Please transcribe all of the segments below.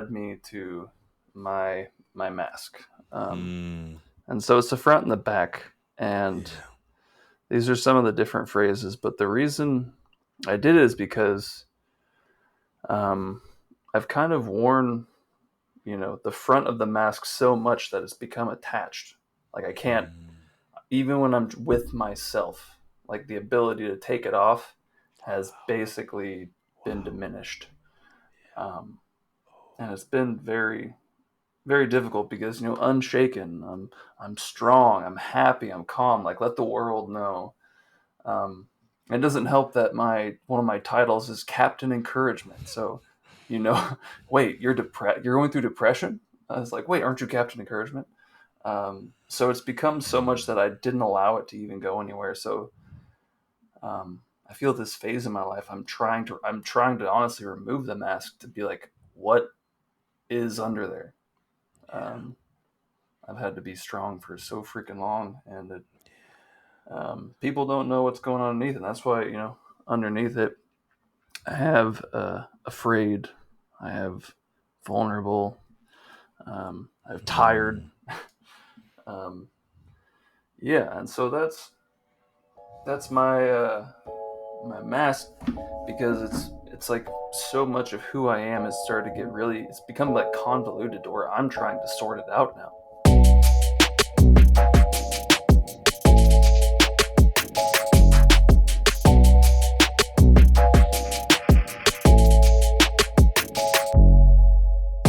led me to my mask. Um, Mm, and so it's the front and the back, and yeah. these are some of the different phrases. But the reason I did it is because um, I've kind of worn, the front of the mask so much that it's become attached. Like I can't, Mm, even when I'm with myself, like the ability to take it off has basically been wow. diminished. Um, and it's been very, very difficult because, unshaken. I'm strong. I'm happy. I'm calm. Like let the world know. Um, it doesn't help that my one of my titles is Captain Encouragement. So, wait, you're going through depression? I was like, wait, aren't you Captain Encouragement? So it's become so much Mm, that I didn't allow it to even go anywhere. So I feel this phase in my life. I'm trying to honestly remove the mask to be like, what is under there? yeah. Um, I've had to be strong for so freaking long, and people don't know what's going on underneath, and that's why underneath it, I have afraid, I have vulnerable, I have tired, Mm, um, yeah, and so that's my mask because it's like so much of who I am has started to get really. It's become like convoluted to where I'm trying to sort it out now.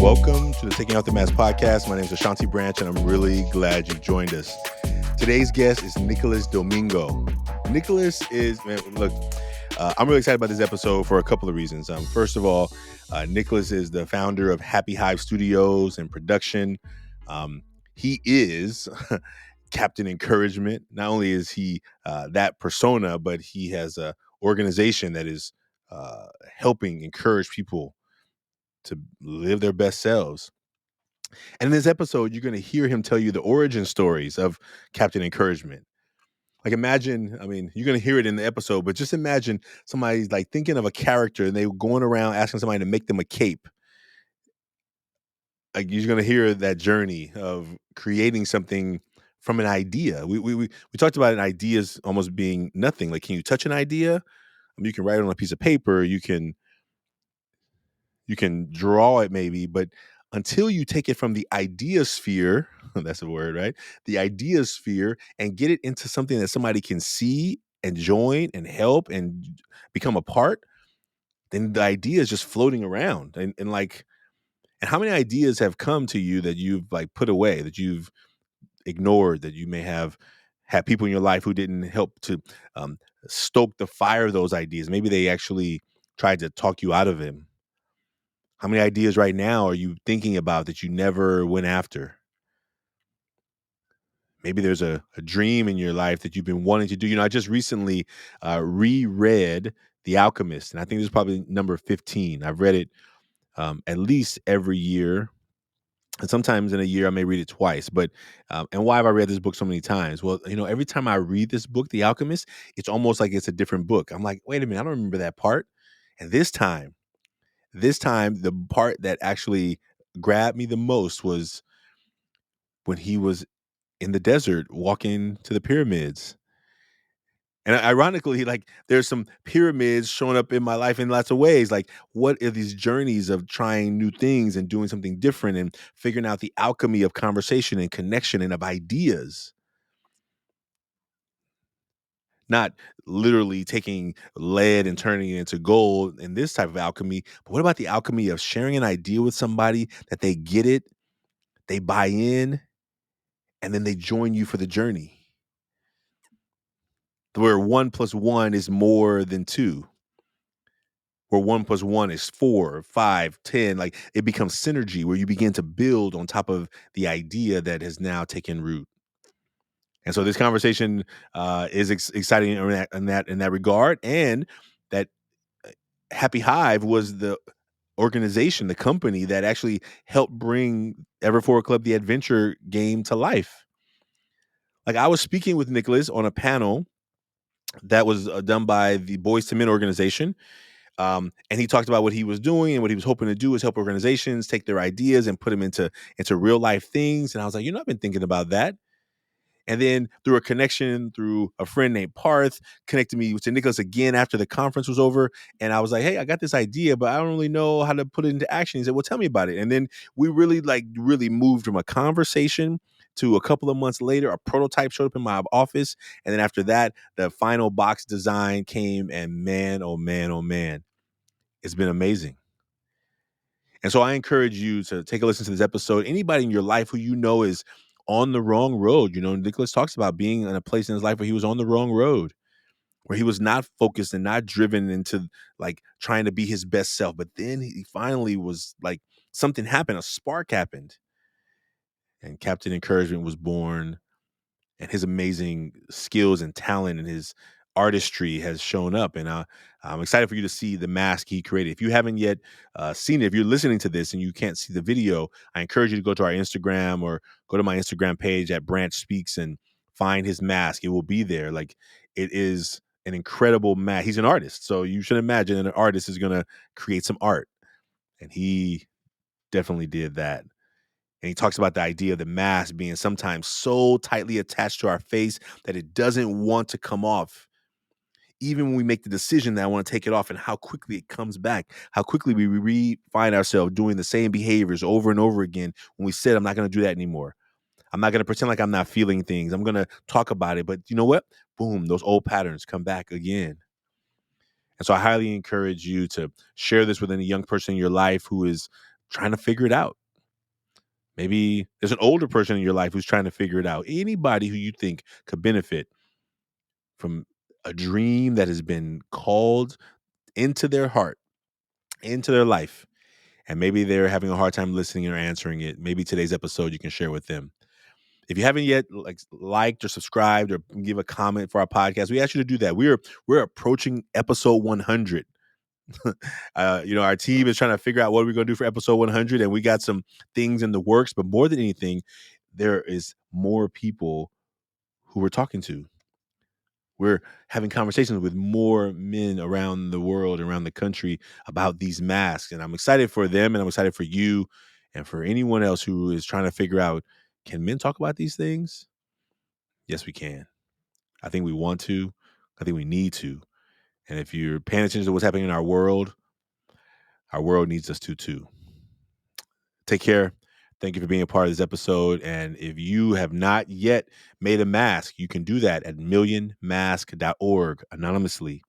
Welcome to the Taking Out the Mask podcast. My name is Ashanti Branch, and I'm really glad you've joined us. Today's guest is Nicholas Domingo. Nicholas is, man, look, I'm really excited about this episode for a couple of reasons. First of all, Nicholas is the founder of Happy Hive Studios and production. Um, he is Captain Encouragement. Not only is he that persona, but he has a organization that is helping encourage people to live their best selves. And in this episode, you're going to hear him tell you the origin stories of Captain Encouragement. Like imagine, I mean, you're going to hear it in the episode, but just imagine somebody's like thinking of a character and they were going around asking somebody to make them a cape. Like you're going to hear that journey of creating something from an idea. We talked about an ideas almost being nothing. Like, can you touch an idea? I mean, you can write it on a piece of paper. You can draw it maybe, but until you take it from the idea sphere, that's a word, right? The idea sphere and get it into something that somebody can see and join and help and become a part, then the idea is just floating around. And how many ideas have come to you that you've like put away, that you've ignored, that you may have had people in your life who didn't help to um, stoke the fire of those ideas? Maybe they actually tried to talk you out of them. How many ideas right now are you thinking about that you never went after? Maybe there's a dream in your life that you've been wanting to do. I just recently reread The Alchemist, and I think this is probably number 15. I've read it at least every year. And sometimes in a year, I may read it twice. But and why have I read this book so many times? Well, every time I read this book, The Alchemist, it's almost like it's a different book. I'm like, wait a minute, I don't remember that part. And this time, the part that actually grabbed me the most was when he was in the desert walking to the pyramids. And ironically, like there's some pyramids showing up in my life in lots of ways. Like, what are these journeys of trying new things and doing something different and figuring out the alchemy of conversation and connection and of ideas? Not literally taking lead and turning it into gold in this type of alchemy, but what about the alchemy of sharing an idea with somebody that they get it, they buy in, and then they join you for the journey? Where 1 plus 1 is more than two, where 1 plus 1 is 4, 5, 10. Like it becomes synergy where you begin to build on top of the idea that has now taken root. And so this conversation is exciting in that regard, and that Happy Hive was the organization, the company that actually helped bring Ever4 Club, the adventure game, to life. Like I was speaking with Nicholas on a panel that was done by the Boys to Men organization. And he talked about what he was doing and what he was hoping to do is help organizations take their ideas and put them into real life things. And I was like, I've been thinking about that. And then through a connection through a friend named Parth, connected me to Nicholas again after the conference was over. And I was like, hey, I got this idea, but I don't really know how to put it into action. He said, well, tell me about it. And then we really moved from a conversation to a couple of months later, a prototype showed up in my office. And then after that, the final box design came, and man, oh man, oh man, it's been amazing. And so I encourage you to take a listen to this episode. Anybody in your life who is on the wrong road. Nicholas talks about being in a place in his life where he was on the wrong road, where he was not focused and not driven into like trying to be his best self. But then he finally was like, something happened, a spark happened, and Captain Encouragement was born. And his amazing skills and talent and his artistry has shown up. And I'm excited for you to see the mask he created. If you haven't yet seen it, if you're listening to this and you can't see the video, I encourage you to go to our Instagram or go to my Instagram page at Branch Speaks and find his mask. It will be there. Like, it is an incredible mask. He's an artist. So you should imagine an artist is going to create some art. And he definitely did that. And he talks about the idea of the mask being sometimes so tightly attached to our face that it doesn't want to come off. Even when we make the decision that I want to take it off, and how quickly it comes back, how quickly we find ourselves doing the same behaviors over and over again when we said, I'm not going to do that anymore. I'm not going to pretend like I'm not feeling things. I'm going to talk about it. But you know what? Boom, those old patterns come back again. And so I highly encourage you to share this with any young person in your life who is trying to figure it out. Maybe there's an older person in your life who's trying to figure it out. Anybody who you think could benefit from a dream that has been called into their heart, into their life, and maybe they're having a hard time listening or answering it. Maybe today's episode you can share with them. If you haven't yet liked or subscribed or give a comment for our podcast, we ask you to do that. We're approaching episode 100. Our team is trying to figure out what we're going to do for episode 100, and we got some things in the works. But more than anything, there is more people who we're talking to. We're having conversations with more men around the world, around the country, about these masks, and I'm excited for them, and I'm excited for you, and for anyone else who is trying to figure out, can men talk about these things? Yes, we can. I think we want to. I think we need to. And if you're paying attention to what's happening in our world needs us to too. Take care. Thank you for being a part of this episode. And if you have not yet made a mask, you can do that at millionmask.org anonymously.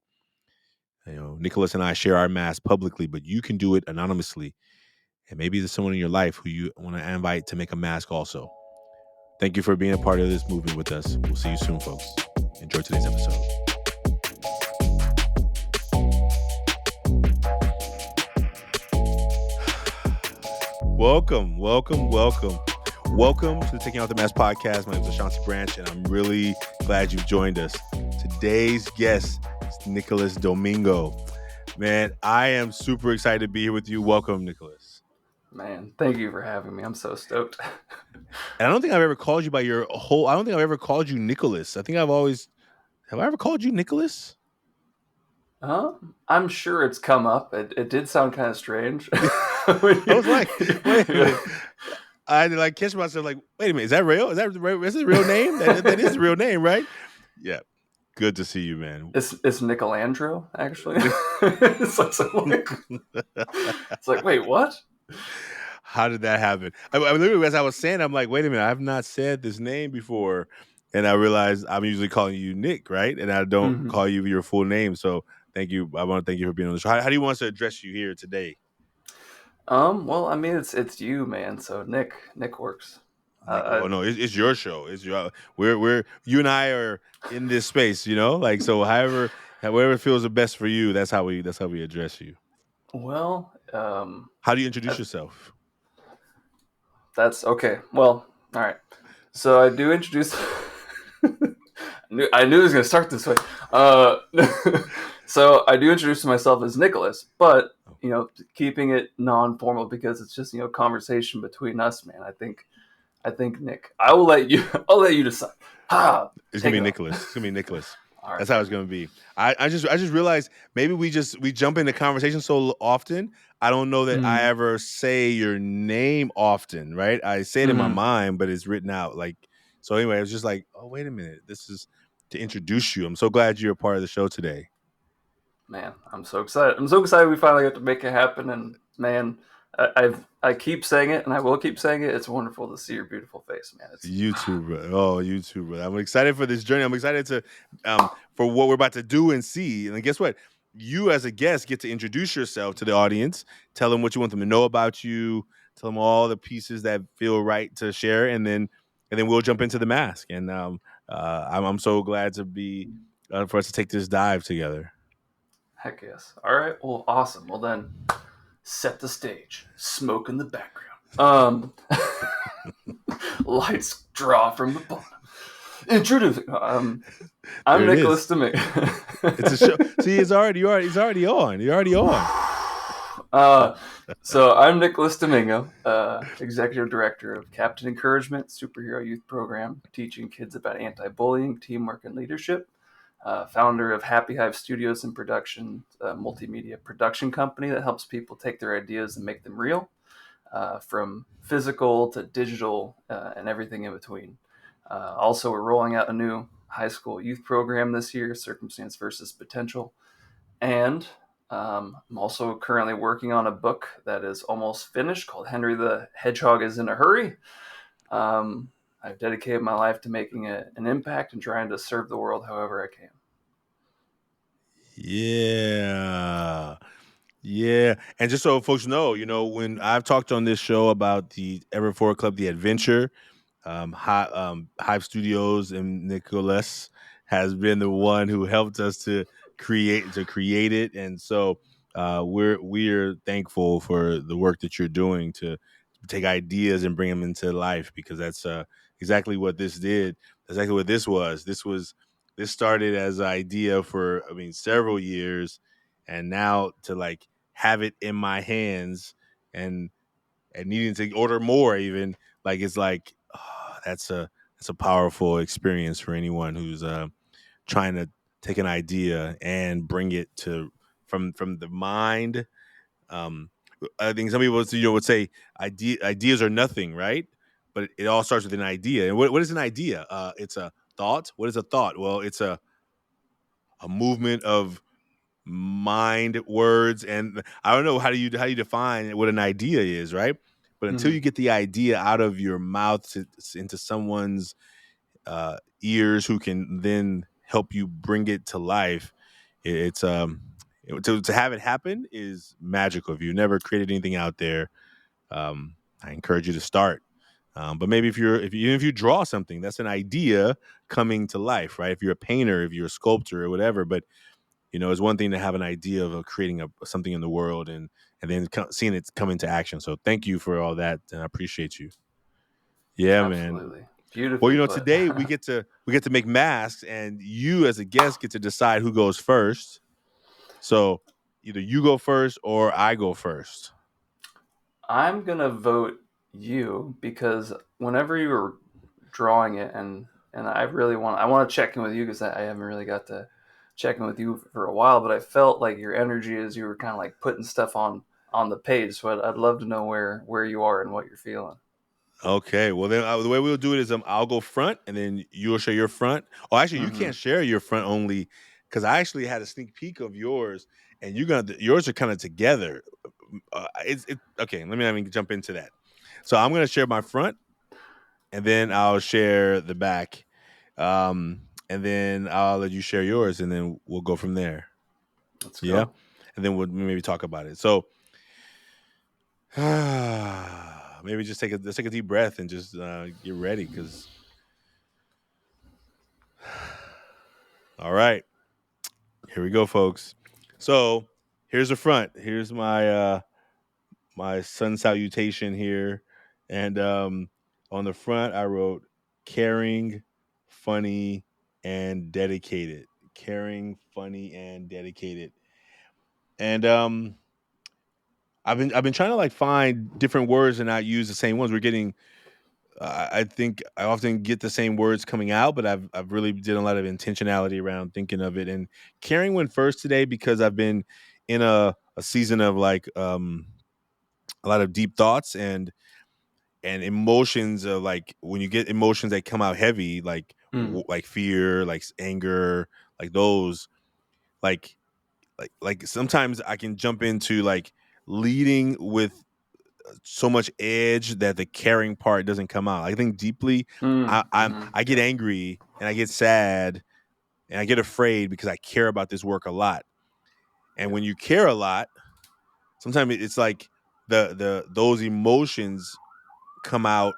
Nicholas and I share our mask publicly, but you can do it anonymously. And maybe there's someone in your life who you want to invite to make a mask also. Thank you for being a part of this movement with us. We'll see you soon, folks. Enjoy today's episode. Welcome to the Taking Out the Mask podcast. My name is Ashanti Branch, and I'm really glad you've joined us. Today's guest is Nicholas Domingo. Man, I am super excited to be here with you. Welcome, Nicholas. Man, thank you for having me. I'm so stoked. And I don't think I've ever called you by your whole. I don't think I've ever called you Nicholas. I think have I ever called you Nicholas? I'm sure it's come up. It did sound kind of strange. I was like, wait a minute. I had to like catch myself like, wait a minute, is that real? Is that the real name? That is the real name, right? Yeah. Good to see you, man. It's Nicolandro, actually. It's like, wait, what? How did that happen? I literally, as I was saying, I'm like, wait a minute, I've not said this name before. And I realized I'm usually calling you Nick, right? And I don't call you your full name. So thank you. I want to thank you for being on the show. How do you want us to address you here today? Well, I mean, it's you, man. So Nick works. No, it's your show. It's your we're you and I are in this space, like, so however feels the best for you, that's how we address you. Well, how do you introduce yourself? That's okay. Well, all right. So I do introduce. I knew it was going to start this way. So I do introduce myself as Nicholas, but keeping it non-formal because it's just conversation between us, man. I think Nick. I'll let you decide. It's gonna be Nicholas. It's gonna be Nicholas. All right, That's how fair it's enough. gonna be. I just realized maybe we jump into conversation so often. I don't know that I Mm, ever say your name often, right? I say it in my mm-hmm. mind, but it's written out. Like so. Anyway, I was just like, oh wait a minute, this is to introduce you. I'm so glad you're a part of the show today. Man, I'm so excited. I'm so excited we finally got to make it happen. And man, I keep saying it, and I will keep saying it. It's wonderful to see your beautiful face, man. It's You too, bro. Oh, you too, bro. I'm excited for this journey. I'm excited to for what we're about to do and see. And guess what? You as a guest get to introduce yourself to the audience, tell them what you want them to know about you, tell them all the pieces that feel right to share, and then we'll jump into the mask. And I'm so glad to be for us to take this dive together. heck yes. All right. Well, awesome. Well then, set the stage. Smoke in the background. Lights draw from the bottom. Introducing. I'm There it Nicholas is. Domingo. It's a show. See, it's already on. You're already on. uh, so I'm Nicholas Domingo, executive director of Captain Encouragement Superhero Youth Program, teaching kids about anti-bullying, teamwork, and leadership. Founder of Happy Hive Studios and Production, a multimedia production company that helps people take their ideas and make them real, from physical to digital and everything in between. Also, we're rolling out a new high school youth program this year, Circumstance versus Potential. And I'm also currently working on a book that is almost finished called Henry the Hedgehog is in a Hurry. Um, I've dedicated my life to making an impact and trying to serve the world however I can. Yeah. Yeah, and just so folks know, when I've talked on this show about the Ever Forward Club, the adventure, Hive Studios and Nicholas has been the one who helped us to create it, and so we're thankful for the work that you're doing to take ideas and bring them into life because that's exactly what this did. Exactly what this was. This started as an idea for several years, and now to like have it in my hands and needing to order more even like it's like that's a powerful experience for anyone who's trying to take an idea and bring it to from the mind. um I think some people would say ideas are nothing, right? But it all starts with an idea. And what is an idea? It's a thought. What is a thought? Well, it's a movement of mind, words, and I don't know how you define what an idea is, right? But until Mm-hmm. you get the idea out of your mouth into someone's ears, who can then help you bring it to life, it's to have it happen is magical. If you never created anything out there, I encourage you to start. But maybe if you draw something, that's an idea coming to life, right? If you're a painter, if you're a sculptor or whatever, but it's one thing to have an idea of creating something in the world and then seeing it come into action. So thank you for all that, and I appreciate you. Yeah, man. Absolutely. Well, Beautifully put. today we get to make masks, and you as a guest get to decide who goes first. So either you go first or I go first. I'm gonna vote you because whenever you were drawing it, and I want to check in with you because I haven't really got to check in with you for a while, but I felt like your energy as you were kind of like putting stuff on the page. So I'd love to know where you are and what you're feeling. Okay. Well, then the way we'll do it is I'll go front, and then you'll share your front. Oh, actually, you Mm-hmm. can't share your front only because I actually had a sneak peek of yours, and yours are kind of together. Okay. Let me not even jump into that. So I'm gonna share my front, and then I'll share the back, and then I'll let you share yours, and then we'll go from there. Let's Yeah, go. and then we'll maybe talk about it. So maybe just let's take a deep breath and just get ready because. All right, here we go, folks. So here's the front. Here's my sun salutation here, and on the front I wrote caring, funny, and dedicated. Caring, funny, and dedicated. And I've been trying to like find different words and not use the same ones. We're getting I think I often get the same words coming out, but I've really did a lot of intentionality around thinking of it. And carrying went first today because I've been in a season of like a lot of deep thoughts and emotions of like when you get emotions that come out heavy, like Mm, like fear, like anger, like those, like like sometimes I can jump into like leading with so much edge that the caring part doesn't come out. I think deeply, I get yeah. angry and I get sad and I get afraid because I care about this work a lot. And Yeah. when you care a lot, sometimes it's like the those emotions come out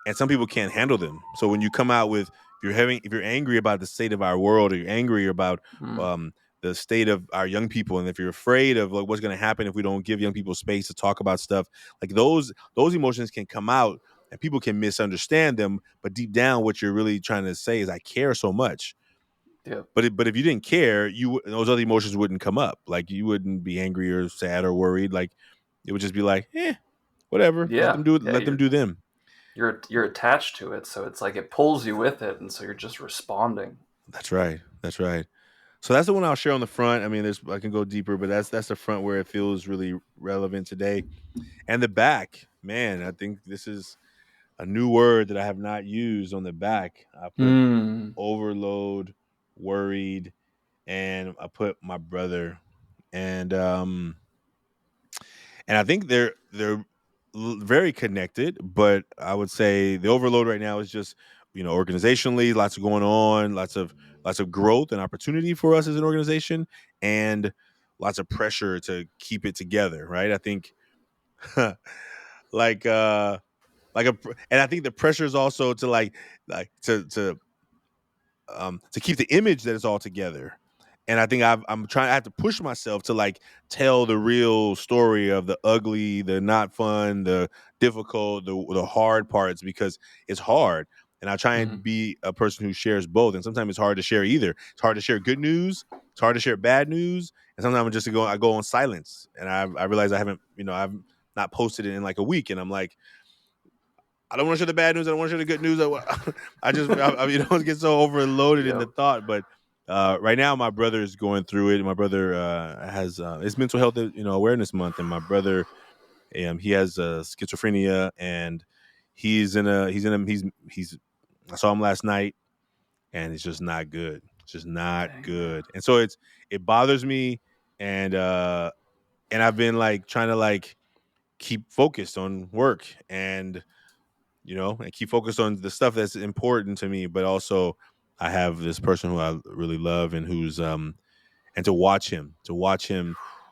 and some people can't handle them. So when you come out with if you're angry about the state of our world, or you're angry about Mm, um, the state of our young people, and if you're afraid of like what's going to happen if we don't give young people space to talk about stuff, like those emotions can come out and people can misunderstand them. But deep down, what you're really trying to say is, I care so much. yeah. But if you didn't care, those other emotions wouldn't come up. Like you wouldn't be angry or sad or worried. Like it would just be like, whatever. Let Yeah. them do it. Yeah. Let them do them. You're attached to it, so it's like it pulls you with it, and so you're just responding. That's right. That's right. So that's the one I'll share on the front. I mean, there's I can go deeper, but that's the front where it feels really relevant today. And the back, man, I think this is a new word that I have not used on the back. I put Mm, overload, worried, and I put my brother. And and I think they're very connected. But I would say the overload right now is just organizationally, lots of going on, lots of growth and opportunity for us as an organization, and lots of pressure to keep it together. Right? I think like and I think the pressure is also to like to keep the image that it's all together. And I think I have to push myself to like tell the real story of the ugly, the not fun, the difficult, the hard parts, because it's hard. And I try and mm, be a person who shares both. And sometimes it's hard to share either. It's hard to share good news. It's hard to share bad news. And sometimes I go on silence. And I realize I've not posted it in like a week. And I'm like, I don't want to share the bad news. I don't want to share the good news. Get so overloaded in yep. the thought. But right now, my brother is going through it. My brother has it's Mental Health Awareness Month, and my brother he has schizophrenia, and he's I saw him last night, and it's just not good. It's just not Dang, man. good, and so it bothers me, and and I've been like trying to like keep focused on work and keep focused on the stuff that's important to me. But also, I have this person who I really love and who's and to watch him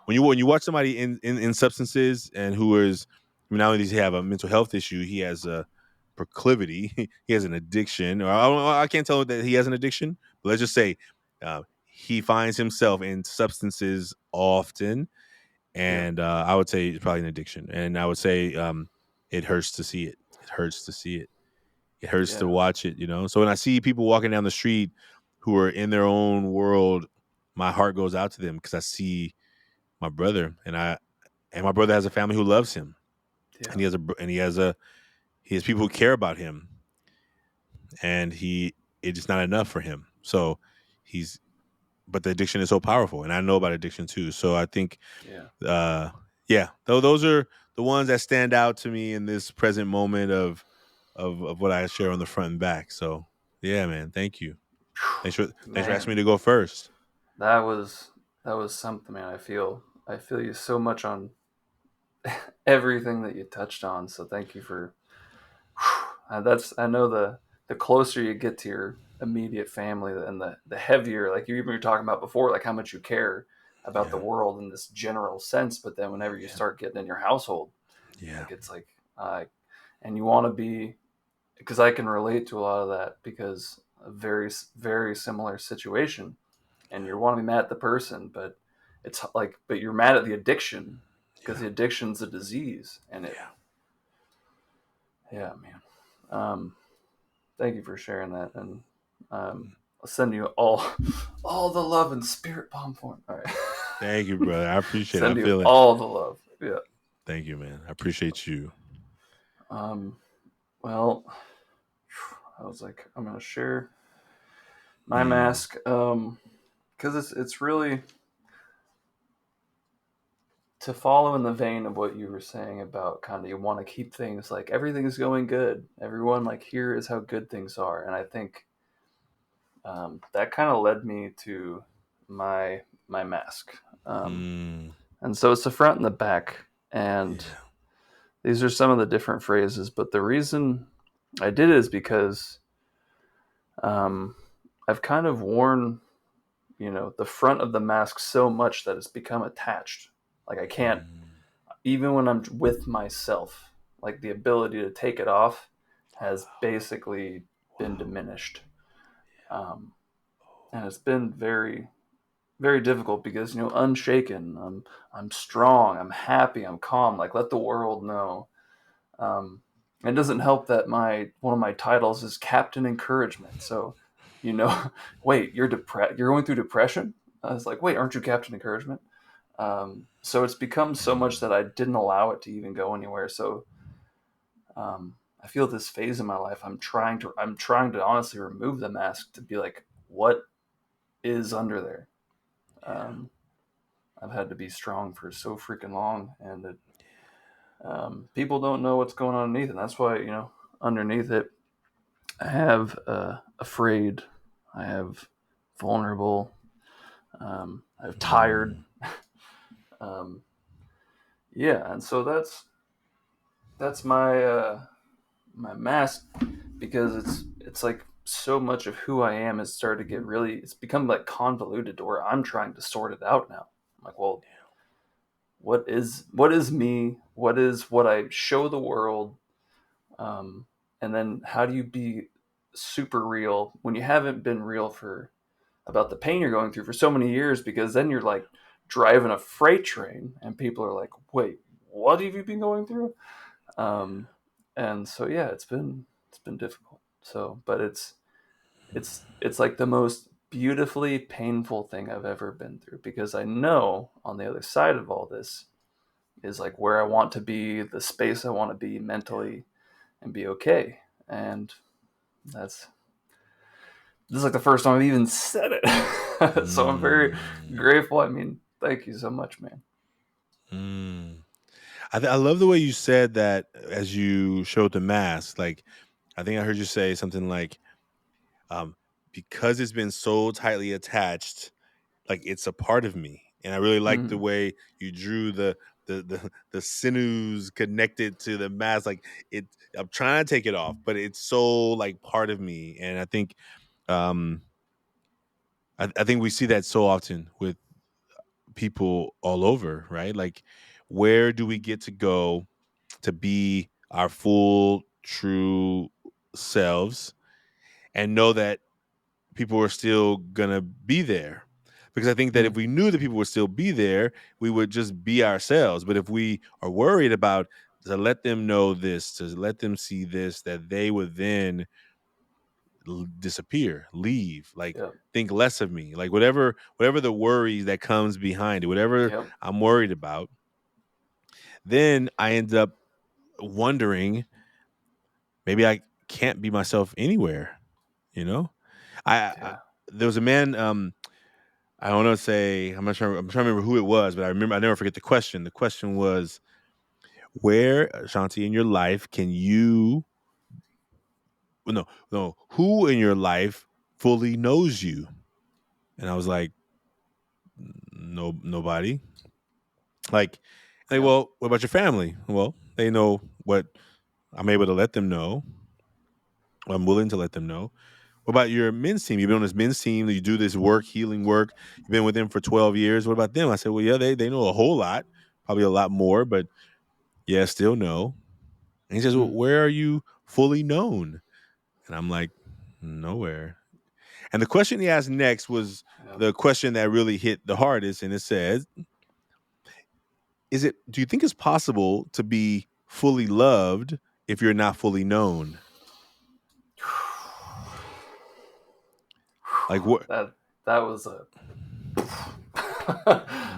when you watch somebody in substances and who is not only does he have a mental health issue, he has a proclivity, he has an addiction, or I can't tell that he has an addiction, but let's just say he finds himself in substances often, Yeah. and I would say it's probably an addiction, and I would say it hurts to see it. It hurts to see it. It hurts to Yeah. watch it. So when I see people walking down the street who are in their own world, my heart goes out to them because I see my brother, and my brother has a family who loves him, and Yeah. he has people who care about him, and it's not enough for him. So he's but the addiction is so powerful, and I know about addiction too. So I think Yeah. uh yeah, though those are the ones that stand out to me in this present moment of what I share on the front and back. So yeah, man, thank you. Thanks for asking Man, me to go first. that was that was something, man. I feel you so much on everything that you touched on. So thank you for that's I know the closer you get to your immediate family and the heavier, like you even were talking about before, like how much you care about the Yeah, world in this general sense. But then whenever you yeah, start getting in your household, yeah, like it's like uh, and you want to be, because I can relate to a lot of that, because a very similar situation, and you want to be mad at the person, but it's like, but you're mad at the addiction because yeah, the addiction's a disease, and it, yeah. yeah, man. Thank you for sharing that, and I'll send you all the love and spirit bomb form. All right, Thank you, brother. I appreciate it. I send you feel it. all the love. Yeah. Thank you, man. I appreciate you. Um, Well, I was like, I'm gonna share my Mm, mask, because it's really to follow in the vein of what you were saying about kind of you want to keep things like everything's going good. Everyone like here is how good things are, and I think that kind of led me to my mask. mm, And so it's the front and the back, and yeah. these are some of the different phrases. But the reason I did it is because um, I've kind of worn the front of the mask so much that it's become attached. Like I can't, Mm, even when I'm with myself, like the ability to take it off has basically been diminished. Um, and it's been very difficult because unshaken. I'm strong. I'm happy. I'm calm. Like let the world know. Um, it doesn't help that my one of my titles is Captain Encouragement. So, wait, you're depressed. You're going through depression. I was like, wait, aren't you Captain Encouragement? So it's become so much that I didn't allow it to even go anywhere. So I feel this phase in my life. I'm trying to honestly remove the mask to be like, what is under there? Um, I've had to be strong for so freaking long, and people don't know what's going on underneath, and that's why underneath it, I have afraid, I have vulnerable, I have tired, mm, um, yeah, and so that's my mask because it's like so much of who I am has started to get really it's become like convoluted to where I'm trying to sort it out now. I'm like, well, what is me? What is what I show the world? Um, and then how do you be super real when you haven't been real for about the pain you're going through for so many years? Because then you're like driving a freight train, and people are like, "Wait, what have you been going through?" Um, and so yeah, it's been difficult. So, but it's like the most beautifully painful thing I've ever been through because I know on the other side of all this is like where I want to be, the space I want to be mentally, and be okay. And that's this is like the first time I've even said it. So I'm very mm, grateful. I mean, thank you so much, man. mm. I love the way you said that as you showed the mask. Like, I think I heard you say something like, um, because it's been so tightly attached, like it's a part of me. And I really like the Mm, way you drew the sinews connected to the mask. Like it, I'm trying to take it off, but it's so like part of me. And I think, um, I think we see that so often with people all over, right? Like, where do we get to go to be our full, true selves and know that people are still gonna be there? Because I think that if mm, we knew that people would still be there, we would just be ourselves. But if we are worried about to let them know this, to let them see this, that they would then disappear, leave, like yep, think less of me, like whatever the worry that comes behind it, whatever yep, I'm worried about, then I end up wondering maybe I can't be myself anywhere. You know, I yeah, there was a man. I don't know. Say I'm not sure. I'm trying to remember who it was, but I remember. I never forget the question. The question was, "Where, Shanti, in your life can you? Well, no, no. Who in your life fully knows you?" And I was like, "No, nobody." Like, yep, well, what about your family? Well, they know what I'm able to let them know. I'm willing to let them know. What about your men's team? You've been on this men's team. You do this work, healing work. You've been with them for 12 years. What about them? I said, well, yeah, they know a whole lot, probably a lot more, but yeah, still no. And he says, well, mm, where are you fully known? And I'm like, nowhere. And the question he asked next was yep. the question that really hit the hardest. And it says, do you think it's possible to be fully loved if you're not fully known? Like what? That was a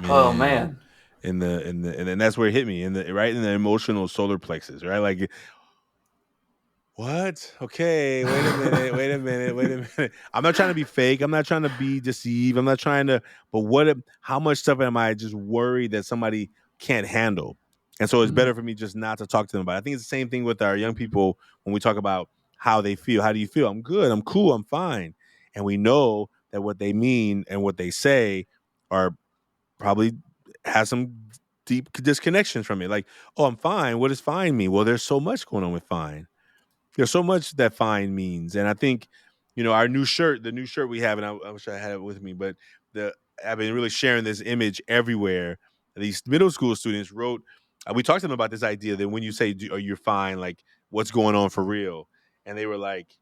oh Man, man, and that's where it hit me in the right in the emotional solar plexus, right? Like What? Okay, wait a minute, wait a minute, wait a minute. I'm not trying to be fake. I'm not trying to be deceived. I'm not trying to, but how much stuff am I just worried that somebody can't handle? And so it's Mm, better for me just not to talk to them about it. I think it's the same thing with our young people when we talk about how they feel. How do you feel? I'm good. I'm cool. I'm fine. And we know that what they mean and what they say are probably has some deep disconnections from it. Like, oh, I'm fine. What does fine mean? Well, there's so much going on with fine. There's so much that fine means, and I think, our new shirt, the new shirt we have, and I wish I had it with me, but the I've been really sharing this image everywhere. These middle school students wrote. We talked to them about this idea that when you say, "Are you fine?" Like, what's going on for real? And they were like,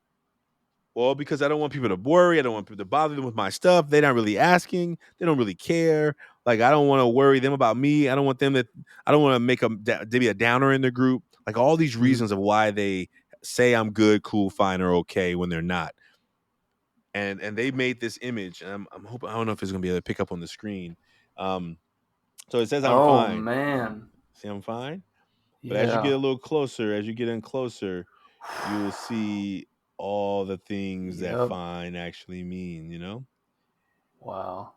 well, because I don't want people to worry. I don't want people to bother them with my stuff. They're not really asking. They don't really care. Like, I don't want to worry them about me. I don't want them to. I don't want to make them to be a downer in the group. Like all these mm. reasons of why they say I'm good, cool, fine, or okay when they're not. And they made this image, and I'm hoping, I don't know if it's gonna be able to pick up on the screen. Um, so it says I'm Oh fine. man. See, I'm fine. But as you get Yeah. a little closer, as you get in closer, you will see all the things that Yep. fine actually mean. Wow.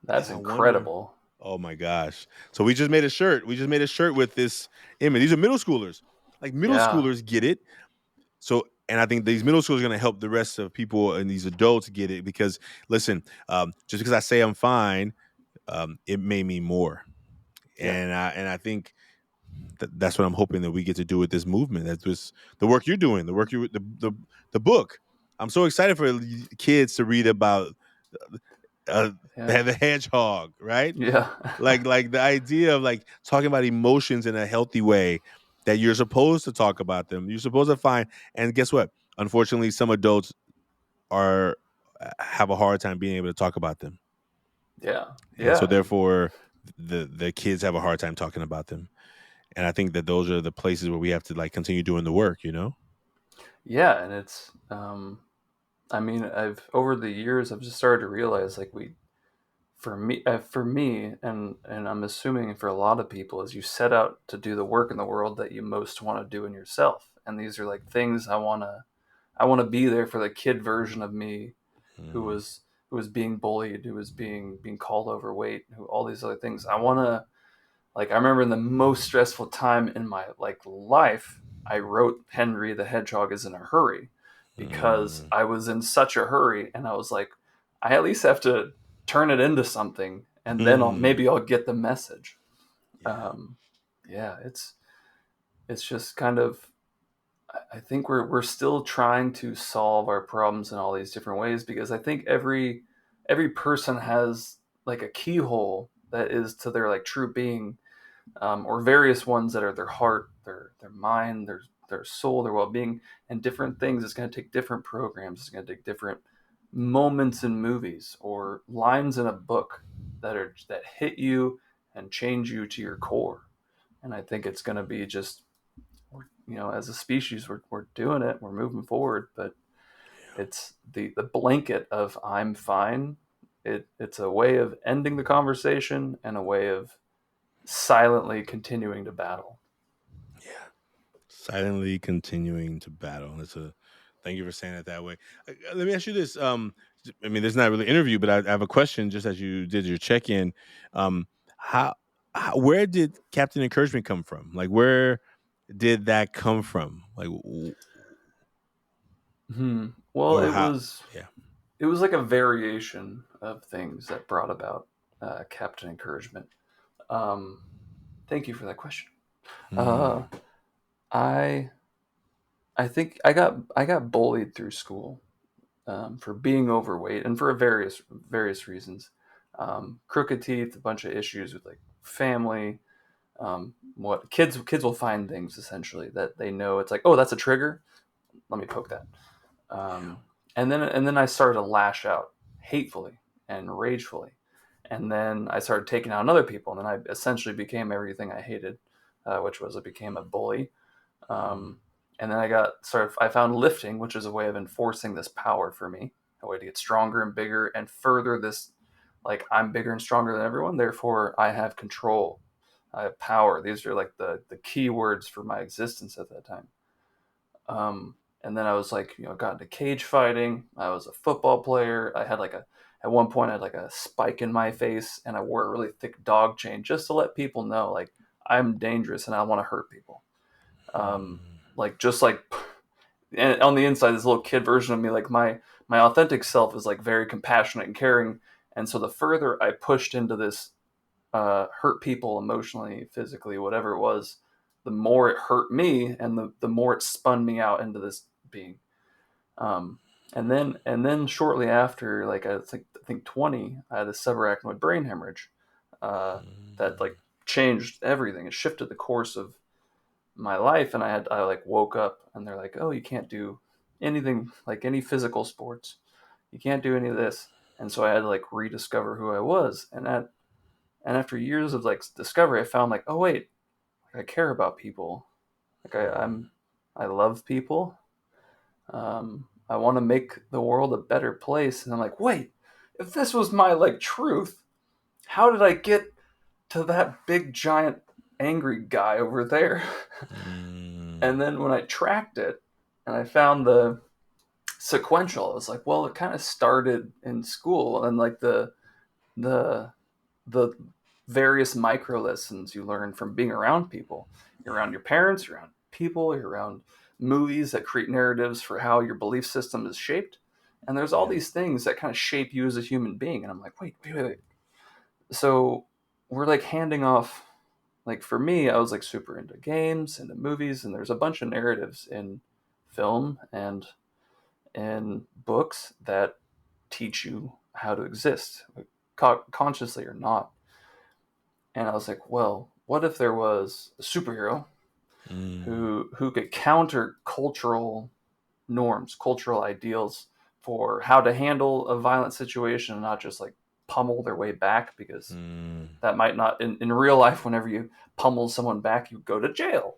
And That's I wonder, incredible. oh my gosh. So we just made a shirt. We just made a shirt with this image. These are middle schoolers. Like middle Yeah. schoolers get it. So, and I think these middle schools are going to help the rest of people and these adults get it because, listen, just because I say I'm fine, it may mean more. Yeah. And I think that's what I'm hoping that we get to do with this movement. That's was the work you're doing, the book. I'm so excited for kids to read about uh, Yeah. the hedgehog, right? Yeah. Like the idea of like talking about emotions in a healthy way, that you're supposed to talk about them. You're supposed to find, and guess what? Unfortunately, some adults are have a hard time being able to talk about them, Yeah. and so Yeah. And therefore the kids have a hard time talking about them. And I think that those are the places where we have to like continue doing the work. yeah, and it's I mean, I've over the years I've just started to realize like we for me and I'm assuming for a lot of people is you set out to do the work in the world that you most want to do in yourself. And these are like things I want to be there for the kid version of me who Mm. was who was being bullied, who was being called overweight, who all these other things. I want to like I remember in the most stressful time in my like life, I wrote Henry the Hedgehog is in a hurry because Mm. I was in such a hurry and I was like, I at least have to turn it into something and then Hmm. I'll get the message. Yeah. Um, yeah, it's just kind of I think we're still trying to solve our problems in all these different ways because I think every person has like a keyhole that is to their like true being, or various ones that are their heart, their mind, their soul, their well being, and different things. It's going to take different programs. It's going to take different moments in movies or lines in a book that hit you and change you to your core. And I think it's going to be just as a species, we're doing it. We're moving forward, but it's the blanket of I'm fine. It's a way of ending the conversation and a way of silently continuing to battle. Yeah. Silently continuing to battle. It's a Thank you for saying it that way. Let me ask you this. I mean, there's not really an interview, but I have a question. Just as you did your check-in, um, how, where did Captain Encouragement come from? Like, where did that come from? Like, Hmm. Well, or it how? was Yeah. it was like a variation of things that brought about Captain Encouragement. Um, Thank you for that question. Uh, Hmm. I I think I got bullied through school for being overweight and for various reasons. Crooked teeth, a bunch of issues with like family. What kids will find things essentially that they know it's like, oh, that's a trigger. Let me poke that. Yeah. Um, and then I started to lash out hatefully and ragefully, and then I started taking out on other people, and then I essentially became everything I hated, which was I became a bully. Hmm. Um, and then I found lifting, which is a way of enforcing this power for me, a way to get stronger and bigger and further this, like I'm bigger and stronger than everyone, therefore I have control, I have power. These are like the key words for my existence at that time. And then I was like, got into cage fighting. I was a football player. At one point I had like a spike in my face, and I wore a really thick dog chain just to let people know, like, I'm dangerous and I want to hurt people. Like, just like, and on the inside, this little kid version of me, like my authentic self is like very compassionate and caring. And so the further I pushed into this, hurt people emotionally, physically, whatever it was, the more it hurt me, and the more it spun me out into this being. Um, and then shortly after, like I think 20, I had a subarachnoid brain hemorrhage, that like changed everything. It shifted the course of my life, and I like woke up, and they're like, "Oh, you can't do anything, like any physical sports. You can't do any of this." And so I had to like rediscover who I was, and after years of like discovery, I found like, oh wait, I care about people. Like I love people. I want to make the world a better place. And I'm like, wait, if this was my like truth, how did I get to that big giant angry guy over there? And then when I tracked it and I found the sequential, I was like, well, it kind of started in school, and like the the various micro lessons you learn from being around people. You're around your parents, you're around people, you're around movies that create narratives for how your belief system is shaped. And there's all these things that kind of shape you as a human being. And I'm like, wait. So we're like handing off, like for me, I was like super into games, into movies, and there's a bunch of narratives in film and in books that teach you how to exist, consciously or not. And I was like, well, what if there was a superhero who could counter cultural norms, cultural ideals for how to handle a violent situation and not just like pummel their way back, because that might not in real life, whenever you pummel someone back, you go to jail.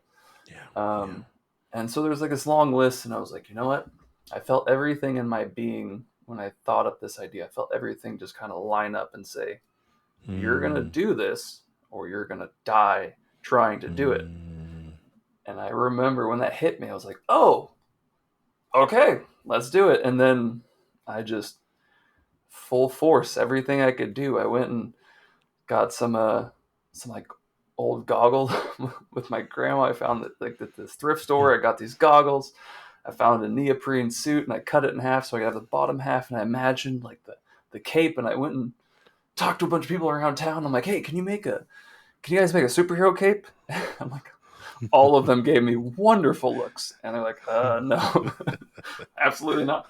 And so there's like this long list, and I was like, you know what? I felt everything in my being when I thought up this idea. I felt everything just kind of line up and say, you're going to do this or you're going to die trying to do it. And I remember when that hit me, I was like, oh, okay, let's do it. And then I just full force everything I could do. I went and got some like old goggles with my grandma. I found that like at this thrift store. I got these goggles. I found a neoprene suit and I cut it in half so I got the bottom half, and I imagined like the cape, and I went and talked to a bunch of people around town. I'm like, hey, can you guys make a superhero cape? I'm like, all of them gave me wonderful looks, and they're like, no, absolutely not.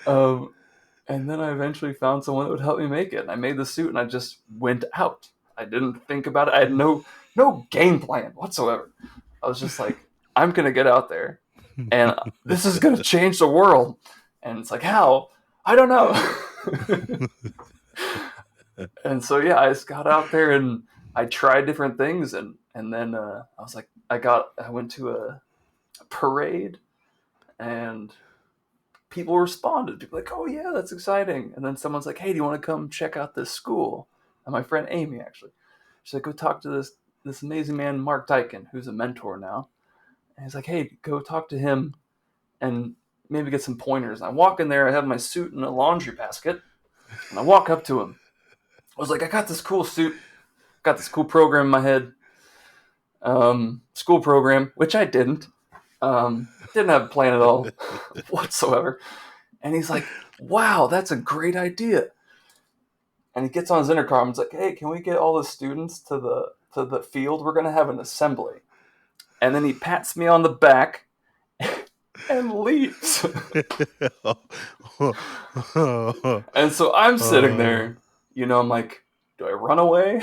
And then I eventually found someone that would help me make it. And I made the suit, and I just went out. I didn't think about it. I had no game plan whatsoever. I was just like, I'm gonna get out there, and this is gonna change the world. And it's like, how? I don't know. And so yeah, I just got out there and I tried different things, and then I was like, I went to a parade, and people responded. People were like, oh yeah, that's exciting. And then someone's like, hey, do you want to come check out this school? And my friend Amy, actually, she's like, go talk to this amazing man, Mark Dyken, who's a mentor now. And he's like, hey, go talk to him and maybe get some pointers. And I walk in there, I have my suit in a laundry basket, and I walk up to him. I was like, I got this cool suit, got this cool program in my head, school program, which I didn't have a plan at all whatsoever. And he's like, wow, that's a great idea. And he gets on his intercom and he's like, hey, can we get all the students to the field? We're going to have an assembly. And then he pats me on the back and leaves. And so I'm sitting there, I'm like, do I run away?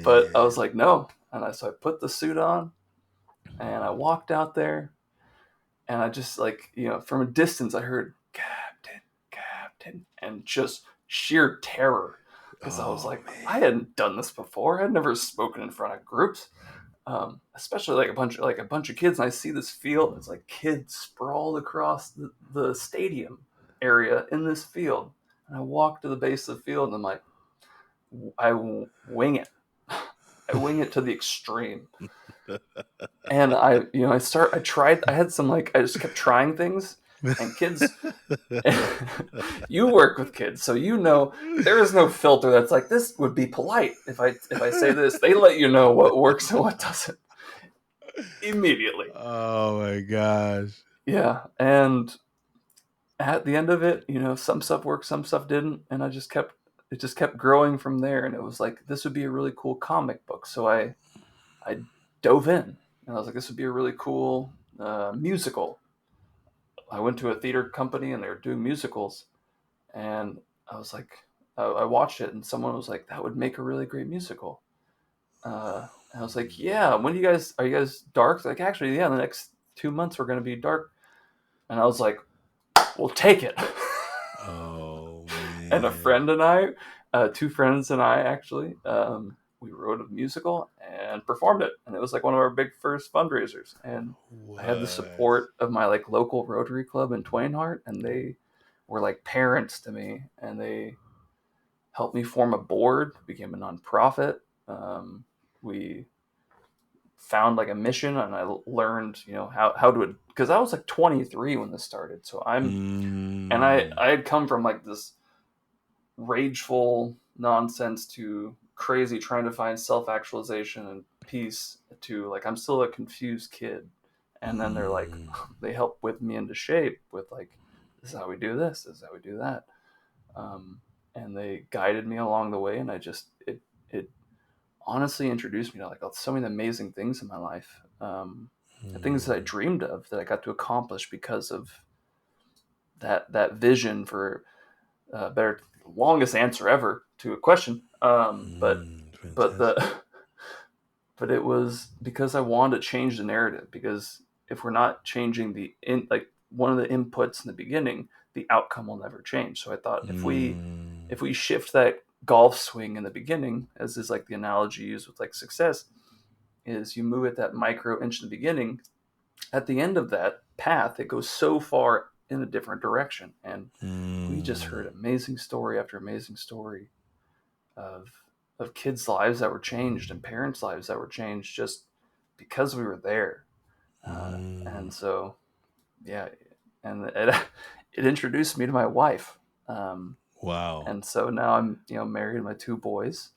But I was like, no. And so I put the suit on and I walked out there, and I just like, from a distance, I heard Captain, and just sheer terror. Because I was like, man, I hadn't done this before. I'd never spoken in front of groups. Especially like a bunch of kids, and I see this field. It's like kids sprawled across the stadium area in this field, and I walk to the base of the field, and I'm like, I wing it. I wing it to the extreme. And I had some like, I just kept trying things, and kids, you work with kids, so you know there is no filter that's like, this would be polite if I say this. They let you know what works and what doesn't immediately. Oh my gosh. Yeah, and at the end of it, some stuff worked, some stuff didn't, and it just kept growing from there. And it was like, this would be a really cool comic book. So I dove in, and I was like, this would be a really cool musical. I went to a theater company, and they were doing musicals, and I was like, I watched it, and someone was like, that would make a really great musical. And I was like, yeah, when are you guys dark? Like, actually, yeah, the next 2 months we're going to be dark. And I was like, we'll take it. Oh And a man. friend and I, two friends and I actually, we wrote a musical and performed it. And it was like one of our big first fundraisers. And I had the What? support of my like local Rotary Club in Twain Harte, and they were like parents to me, and they helped me form a board, became a nonprofit. We found like a mission, and I learned, how to, because I was like 23 when this started. So Mm. I had come from like this rageful nonsense to crazy trying to find self-actualization and peace, to like, I'm still a confused kid. And then they're like, Mm. they help whip me into shape with like, this is how we do this is how we do that. And they guided me along the way, and it honestly introduced me to like so many amazing things in my life, the things that I Mm. dreamed of that I got to accomplish because of that vision for better, longest answer ever to a question. But Fantastic. the but it was because I wanted to change the narrative, because if we're not changing like one of the inputs in the beginning, the outcome will never change. So I thought, Mm. if we shift that golf swing in the beginning, as is like the analogy used with like success, is you move it that micro inch in the beginning, at the end of that path it goes so far in a different direction. And we just Mm. heard amazing story after amazing story of kids' lives that were changed, and parents' lives that were changed, just because we were there. Mm. And so, yeah, and it introduced me to my wife. Um, Wow. and so now I'm, married to my two boys,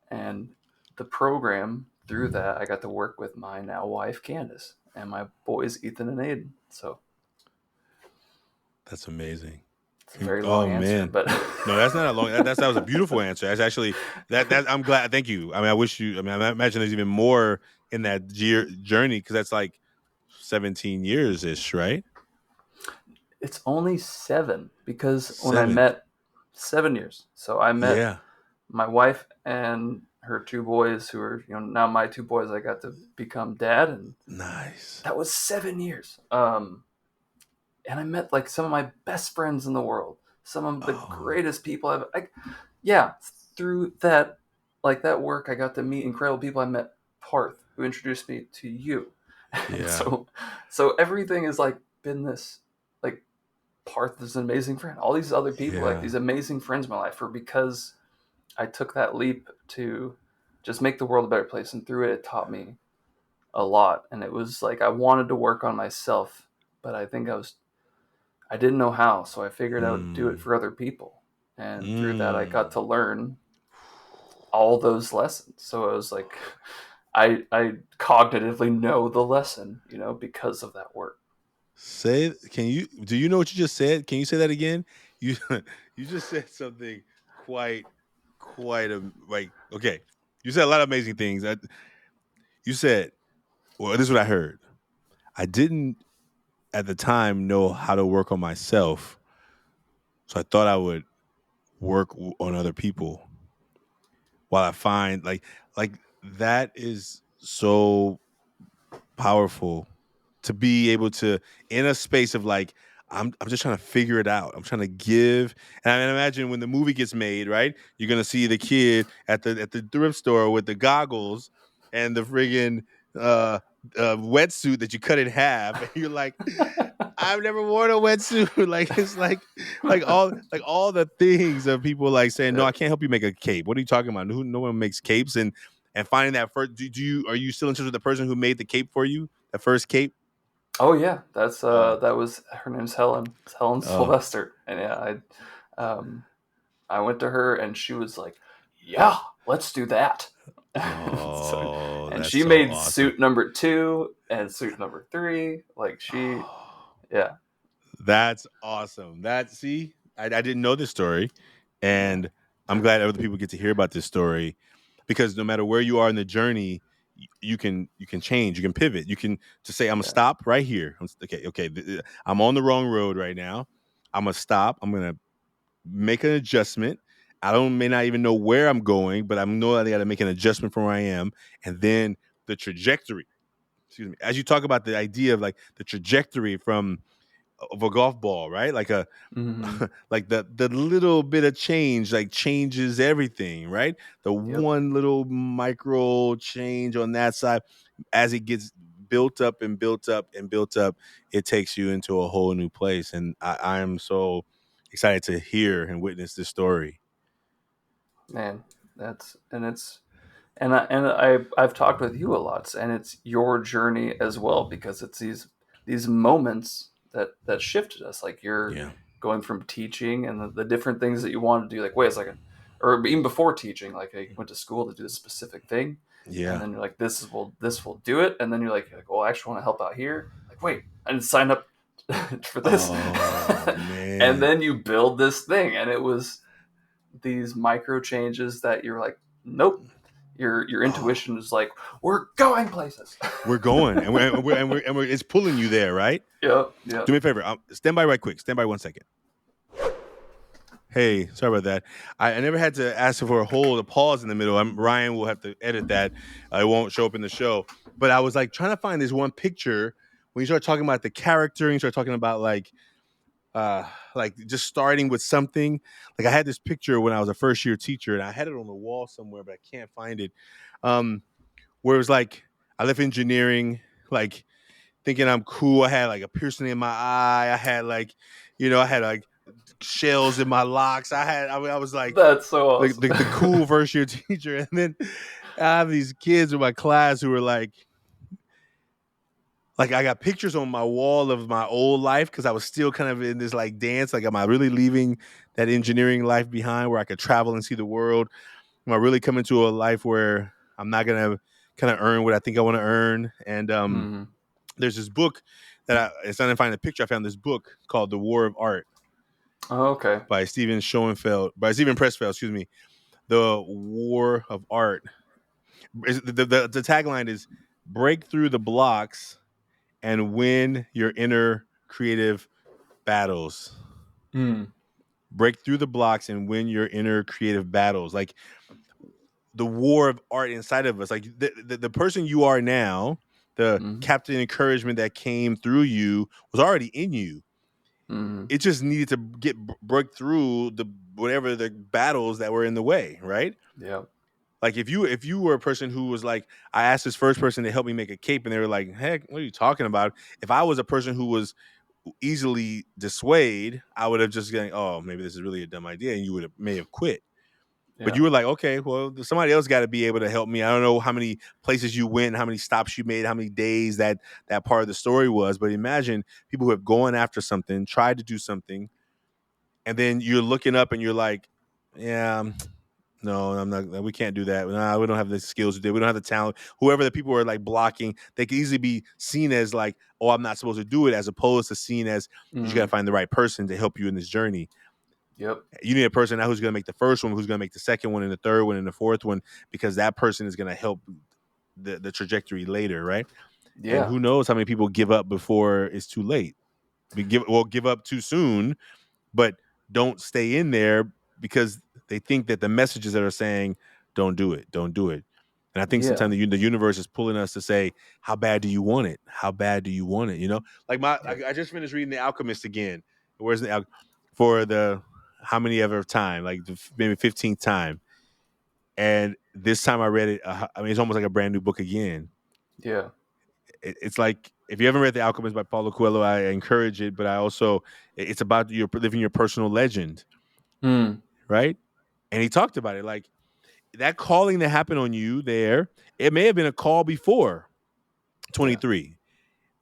and the program, through that I got to work with my now wife Candace and my boys Ethan and Aiden. So That's amazing. it's a very long Oh answer, man. but No, that's not a long. That was a beautiful answer. That's actually that. I'm glad. Thank you. I mean, I wish you. I mean, I imagine there's even more in that journey, because that's like 17 years ish, right? it's only 7, because when I 7. met 7 years. So I met Yeah. my wife and her two boys, who are, now my two boys. I got to become dad, and Nice. that was 7 years. And I met like some of my best friends in the world, some of the Oh. greatest people yeah, through that, like that work, I got to meet incredible people. I met Parth, who introduced me to you. And Yeah. so everything has like been this, like, Parth is an amazing friend. All these other people, like Yeah. these amazing friends in my life, are because I took that leap to just make the world a better place. And through it, it taught me a lot. And it was like, I wanted to work on myself, but I didn't know how. So I figured I would do it Mm. for other people. And through that, I got Mm. to learn all those lessons. So it was like, I cognitively know the lesson, because of that work. Say, can you? Do you know what you just said? Can you say that again? You you just said something quite like, okay. You said a lot of amazing things. You said, well, this is what I heard. I didn't at the time know how to work on myself, so I thought I would work on other people while I find like that is so powerful, to be able to, in a space of like, I'm just trying to figure it out. I'm trying to give. And I imagine when the movie gets made, right? You're gonna see the kid at the thrift store with the goggles and the friggin' uh, wetsuit that you cut in half, and you're like, I've never worn a wetsuit. Like, it's like all the things of people like saying, no, Yeah. I can't help you make a cape. What are you talking about? No one makes capes, and finding that first. Are you still in touch with the person who made the cape for you? The first cape. Oh yeah, that's Oh, that was her name's Helen. It's Helen oh, Sylvester, and yeah, I went to her and she was like, "Yeah, let's do that." so, oh, and that's she so made awesome. suit number 2 and suit number 3. Like Oh, yeah, that's awesome. I didn't know this story, yeah, and I'm glad other people get to hear about this story because no matter where you are in the journey, you can change, you can pivot, you can just say, I'm gonna yeah. stop right here. Okay, I'm on the wrong road right now. I'm gonna stop. I'm gonna make an adjustment. I don't may not even know where I'm going, but I know that I got to make an adjustment from where I am, and then the trajectory. Excuse me. As you talk about the idea of like the trajectory from of a golf ball, right? Like a Mm-hmm. like the little bit of change like changes everything, right? The Yep, one little micro change on that side, as it gets built up and built up and built up, it takes you into a whole new place. And I am so excited to hear and witness this story. man. That's and it's I've talked with you a lot, and it's your journey as well because it's these moments that shifted us. Like you're Yeah. going from teaching and the different things that you want to do. Like wait a second, or even before teaching, like you went to school to do this specific thing, and Yeah. then you're like this will do it, and then you're like well I actually want to help out here. Like wait, I didn't sign up for this, Oh and man. then you build this thing, and it was these micro changes that you're like nope, your Oh, intuition is like, we're going places. we're going, and we're it's pulling you there, right? Yep, yep. Do me a favor. Stand by right quick. Stand by 1 second. Hey, sorry about that. I never had to ask for a hold, a pause in the middle. Ryan will have to edit that. It won't show up in the show. But I was like trying to find this one picture when you start talking about the character and you start talking about like just starting with something. Like I had this picture when I was a first year teacher and I had it on the wall somewhere, but I can't find it. Where it was like I left engineering, like thinking I'm cool. I had like a piercing in my eye. I had like, I had like shells in my locks. I was like That's so the, awesome. the the cool first year teacher, and then I have these kids in my class who were like I got pictures on my wall of my old life because I was still kind of in this like dance. Like, am I really leaving that engineering life behind where I could travel and see the world? Am I really coming to a life where I'm not gonna kind of earn what I think I want to earn? And Mm-hmm. there's this book it's not to find a picture. I found this book called The War of Art Oh, okay. by Stephen Pressfield, excuse me. The War of Art. The tagline is break through the blocks and win your inner creative battles. Mm. Break through the blocks and win your inner creative battles. Like the war of art inside of us. Like the person you are now, the Mm-hmm. captain encouragement that came through you was already in you. Mm-hmm. It just needed to break through the whatever the battles that were in the way, right? Yep. Like if you were a person who was like, I asked this first person to help me make a cape, and they were like, "Heck, what are you talking about?" If I was a person who was easily dissuade, I would have just going, "Oh, maybe this is really a dumb idea," and you may have quit. But Yeah. you were like, "Okay, well, somebody else got to be able to help me." I don't know how many places you went, how many stops you made, how many days that part of the story was. But imagine people who have gone after something, tried to do something, and then you're looking up and you're like, "Yeah, no, I'm not. We can't do that. Nah, we don't have the skills to do. We don't have the talent." Whoever the people are like blocking, they could easily be seen as like, "Oh, I'm not supposed to do it," as opposed to seen as you just got to Mm. find the right person to help you in this journey. Yep. You need a person now who's going to make the first one, who's going to make the second one, and the third one, and the fourth one, because that person is going to help the trajectory later, right? And Yeah. who knows how many people give up before it's too late? Give up too soon, but don't stay in there because they think that the messages that are saying don't do it. And I think Yeah. sometimes the universe is pulling us to say, how bad do you want it? How bad do you want it? Like Yep. I just finished reading The Alchemist again. Where's for the how many ever time, like maybe 15th time. And this time I read it. I mean, it's almost like a brand new book again. Yeah. It's like if you haven't read The Alchemist by Paulo Coelho, I encourage it. But I also it's about your living your personal legend, Mm. right? And he talked about it like that calling that happened on you there, it may have been a call before Yeah. 23.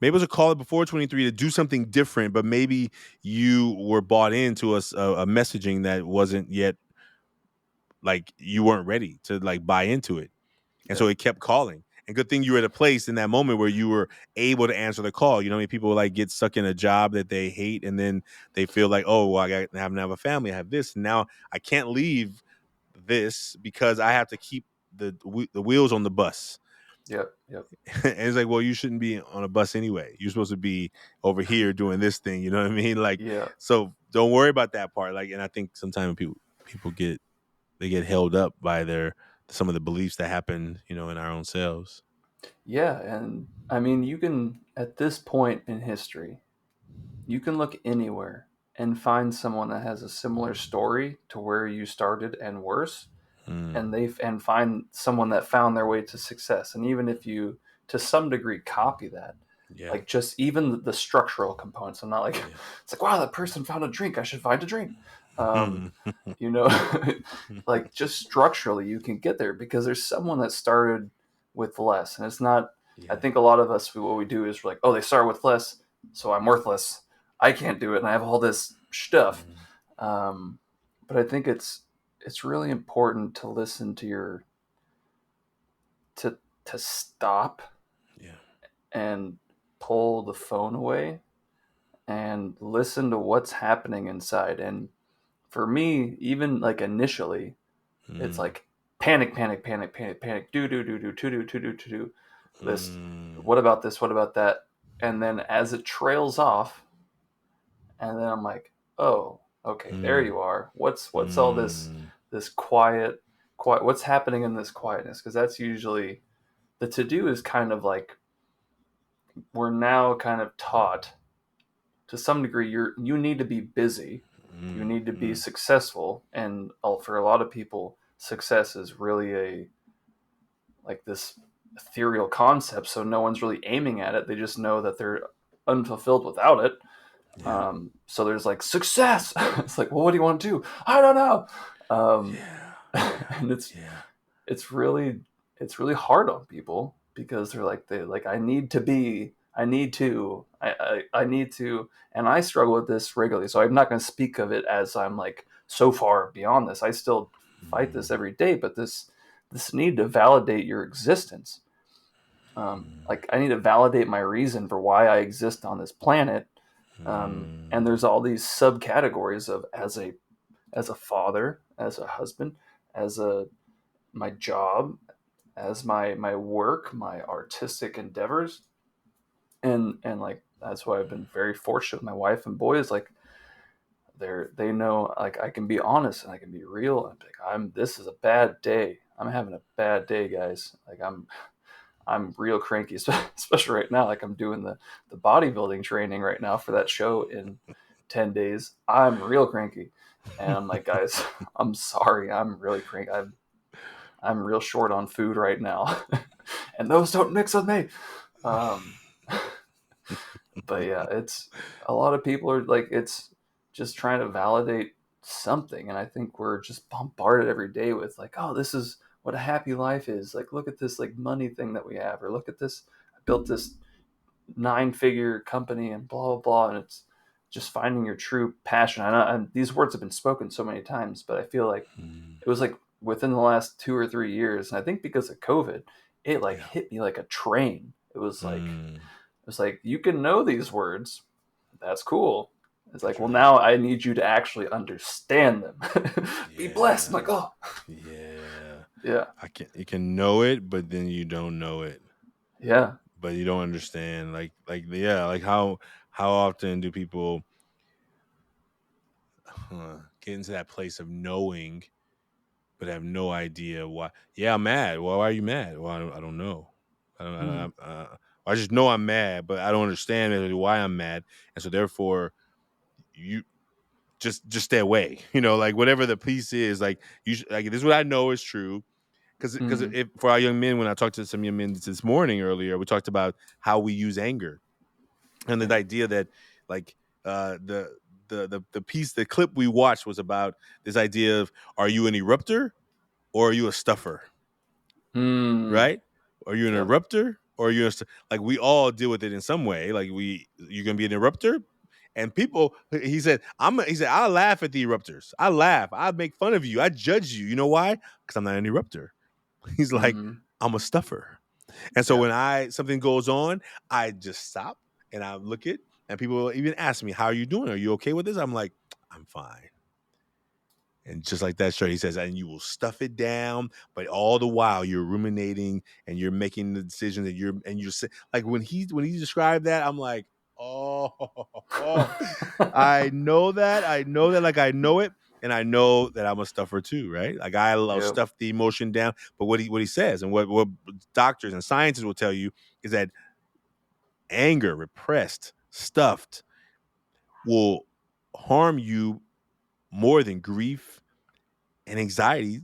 Maybe it was a call before 23 to do something different, but maybe you were bought into a messaging that wasn't yet, like, you weren't ready to like buy into it. And Yeah. so it kept calling. And good thing you were at a place in that moment where you were able to answer the call. You know, I mean, people like get stuck in a job that they hate, and then they feel like, oh, well, I have to have a family. I have this. And now I can't leave this because I have to keep the wheels on the bus. Yep. Yep. And it's like, well, you shouldn't be on a bus anyway. You're supposed to be over here doing this thing. You know what I mean? Like, Yeah. so don't worry about that part. Like, and I think sometimes people get held up by some of the beliefs that happen, in our own selves. Yeah. And I mean, you can, at this point in history, you can look anywhere and find someone that has a similar story to where you started and worse, Mm, and find someone that found their way to success. And even if you to some degree copy that, yeah. like just even the structural components, I'm not like Yeah. it's like, wow, that person found a drink, I should find a drink. um Mm. you know like just structurally you can get there because there's someone that started with less. And it's not, I Yeah. think a lot of us, what we do is we're like, oh, they start with less, so I'm worthless, I can't do it, and I have all this stuff. Mm, um but I think it's really important to listen to your to to stop yeah. and pull the phone away and listen to what's happening inside. And for me, even like initially, it's Mm, like panic, panic, panic, panic, panic, do, to do. This, mm, what about this? What about that? And then as it trails off, and then I'm like, oh, okay, there mm, you are. What's all mm, this quiet? What's happening in this quietness? Because that's usually the to do is kind of like we're now kind of taught to some degree you need to be busy, you mm, need to be mm. successful. And for a lot of people, success is really a like this ethereal concept, so no one's really aiming at it, they just know that they're unfulfilled without it. Yeah. So there's like success. It's like, well, what do you want to do? I don't know. Yeah. Yeah. And Yeah. it's really it's really hard on people because they like, I need to, I need to. And I struggle with this regularly, so I'm not going to speak of it as I'm like so far beyond this. I still fight this Mm, every day, but this need to validate your existence. Like I need to validate my reason for why I exist on this planet. And mm, there's all these subcategories of as a father, as a husband, as a my job, as my work, my artistic endeavors. And like that's why I've been very fortunate with my wife and boys. Like they know, like I can be honest and I can be real. And like, this is a bad day. I'm having a bad day, guys. Like I'm real cranky, especially right now. Like I'm doing the bodybuilding training right now for that show in 10 days. I'm real cranky, and I'm like, guys, I'm sorry. I'm really cranky. I'm real short on food right now, and those don't mix with me. Um, but yeah, it's a lot of people are like, it's just trying to validate something. And I think we're just bombarded every day with like, oh, this is what a happy life is. Like, look at this like money thing that we have, or look at this, I built this 9-figure company and blah blah blah. And it's just finding your true passion. And these words have been spoken so many times, but I feel like mm. it was like within the last 2 or 3 years, and I think because of COVID, it like Yeah. hit me like a train. Mm. It was like, you can know these words, that's cool. It's like, That's well, right. now I need you to actually understand them. Be blessed. I'm Yeah. like, oh, Yeah. yeah, You can know it, but then you don't know it. yeah, But you don't understand. Yeah, like how often do people get into that place of knowing but have no idea why? Yeah, I'm mad. Well, why are you mad? Well, I don't know. mm, I just know I'm mad, but I don't understand really why I'm mad, and so therefore you just stay away. Like whatever the piece is, like like this is what I know is true. Because mm, if for our young men, when I talked to some young men this morning earlier, we talked about how we use anger and the yeah, idea that like the piece, the clip we watched was about this idea of, are you an eruptor or are you a stuffer? Mm. Right? Are you an Yep. erupter? Or are you like we all deal with it in some way? Like you're gonna be an erupter, and people. He said, He said, I laugh at the erupters. I laugh. I make fun of you. I judge you. You know why? Because I'm not an erupter. He's like, Mm-hmm. I'm a stuffer. And so Yeah. when something goes on, I just stop and I look at, and people will even ask me, "How are you doing? Are you okay with this?" I'm like, "I'm fine." And just like that shirt, he says, and you will stuff it down, but all the while you're ruminating and you're making the decision that you're like when he described that, I'm like, oh, I know that, like I know it, and I know that I'm a stuffer too, right? Like I'll Yep. stuff the emotion down, but what he says and what doctors and scientists will tell you is that anger, repressed, stuffed, will harm you more than grief and anxiety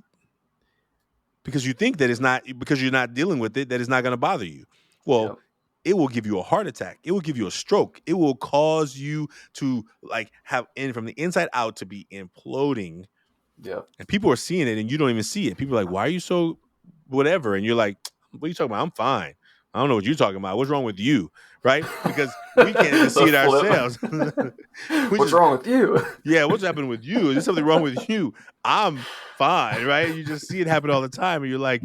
because you think that it's not because you're not dealing with it that it's not going to bother you. Well, Yep. it will give you a heart attack. It will give you a stroke. It will cause you to like have in from the inside out to be imploding. Yep. And people are seeing it and you don't even see it. People are like, "Why are you so whatever?" And you're like, "What are you talking about? I'm fine. I don't know what you're talking about. What's wrong with you?" Right? Because we can't even see The it ourselves. flip. we What's just wrong with you? yeah, what's happening with you? Is there something wrong with you? I'm fine, right? You just see it happen all the time, and you're like,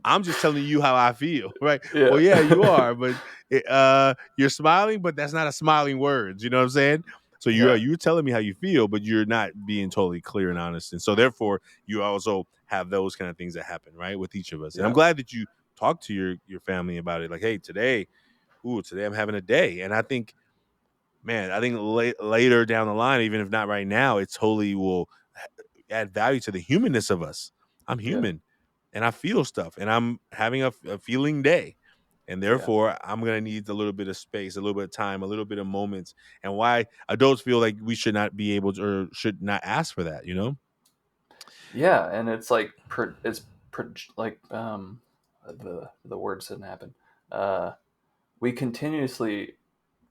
I'm just telling you how I feel, right? Yeah. Well, yeah, you are, but you're smiling, but that's not a smiling words. You know what I'm saying? So Yeah. you're telling me how you feel, but you're not being totally clear and honest, and so therefore you also have those kind of things that happen, right, with each of us. And I'm Yeah. glad that you talked to your family about it. Like, hey, today I'm having a day, and I think man, I think later down the line, even if not right now, it totally will add value to the humanness of us. I'm Yeah. human and I feel stuff and I'm having a feeling day. And Yeah. therefore, I'm going to need a little bit of space, a little bit of time, a little bit of moments. And why adults feel like we should not be able to or should not ask for that, you know? Yeah. And it's like like the words didn't happen. Uh, we continuously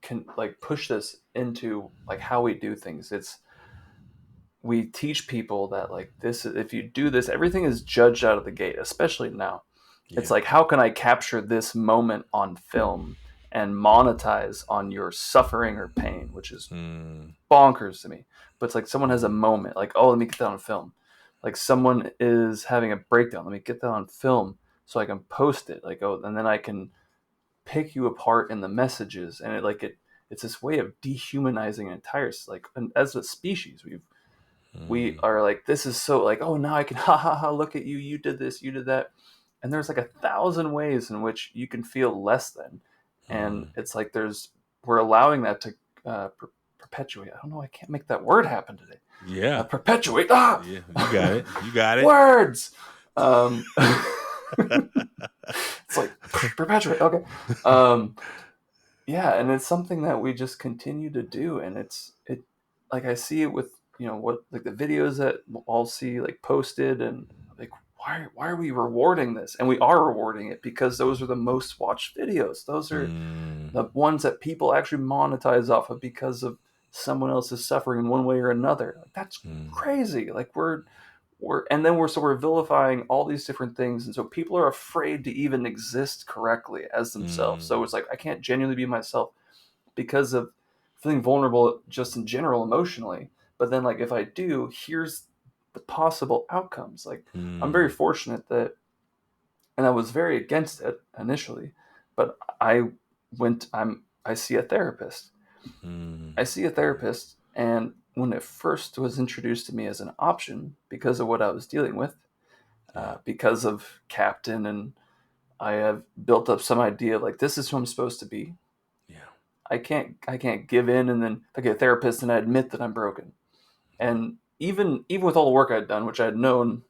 can like push this into like how we do things. It's we teach people that like this if you do this, everything is judged out of the gate, especially now. It's Yeah. like, how can I capture this moment on film and monetize on your suffering or pain, which is Mm, bonkers to me. But it's like someone has a mm, moment, like, oh, let me get that on film. Like someone is having a breakdown, let me get that on film so I can post it. Like, oh, and then I can pick you apart in the messages, and it's this way of dehumanizing an entire like as a species. We mm, are like, this is so like, oh, now I can ha ha ha, look at you, you did this, you did that. And there's like 1,000 ways in which you can feel less than. And mm. it's like we're allowing that to perpetuate. I don't know, I can't make that word happen today. Yeah. Perpetuate. Yeah. You got it. You got it. Words. It's like perpetuate. Okay. Um, yeah, and it's something that we just continue to do, and it like I see it with what like the videos that I'll see like posted, and like why are we rewarding this? And we are rewarding it because those are the most watched videos. Those are Mm, the ones that people actually monetize off of because of someone else's suffering in one way or another. Like, that's mm, crazy. Like and then we're vilifying all these different things, and so people are afraid to even exist correctly as themselves. mm, So it's like I can't genuinely be myself because of feeling vulnerable just in general emotionally. But then like if I do, here's the possible outcomes. Like I'm very mm, fortunate that, and I was very against it initially, but I see a therapist. mm. I see a therapist, and when it first was introduced to me as an option because of what I was dealing with, Yeah. because of Captain, and I have built up some idea of like this is who I'm supposed to be. Yeah. I can't give in, and then I get a therapist and I admit that I'm broken. And even with all the work I'd done, which I had known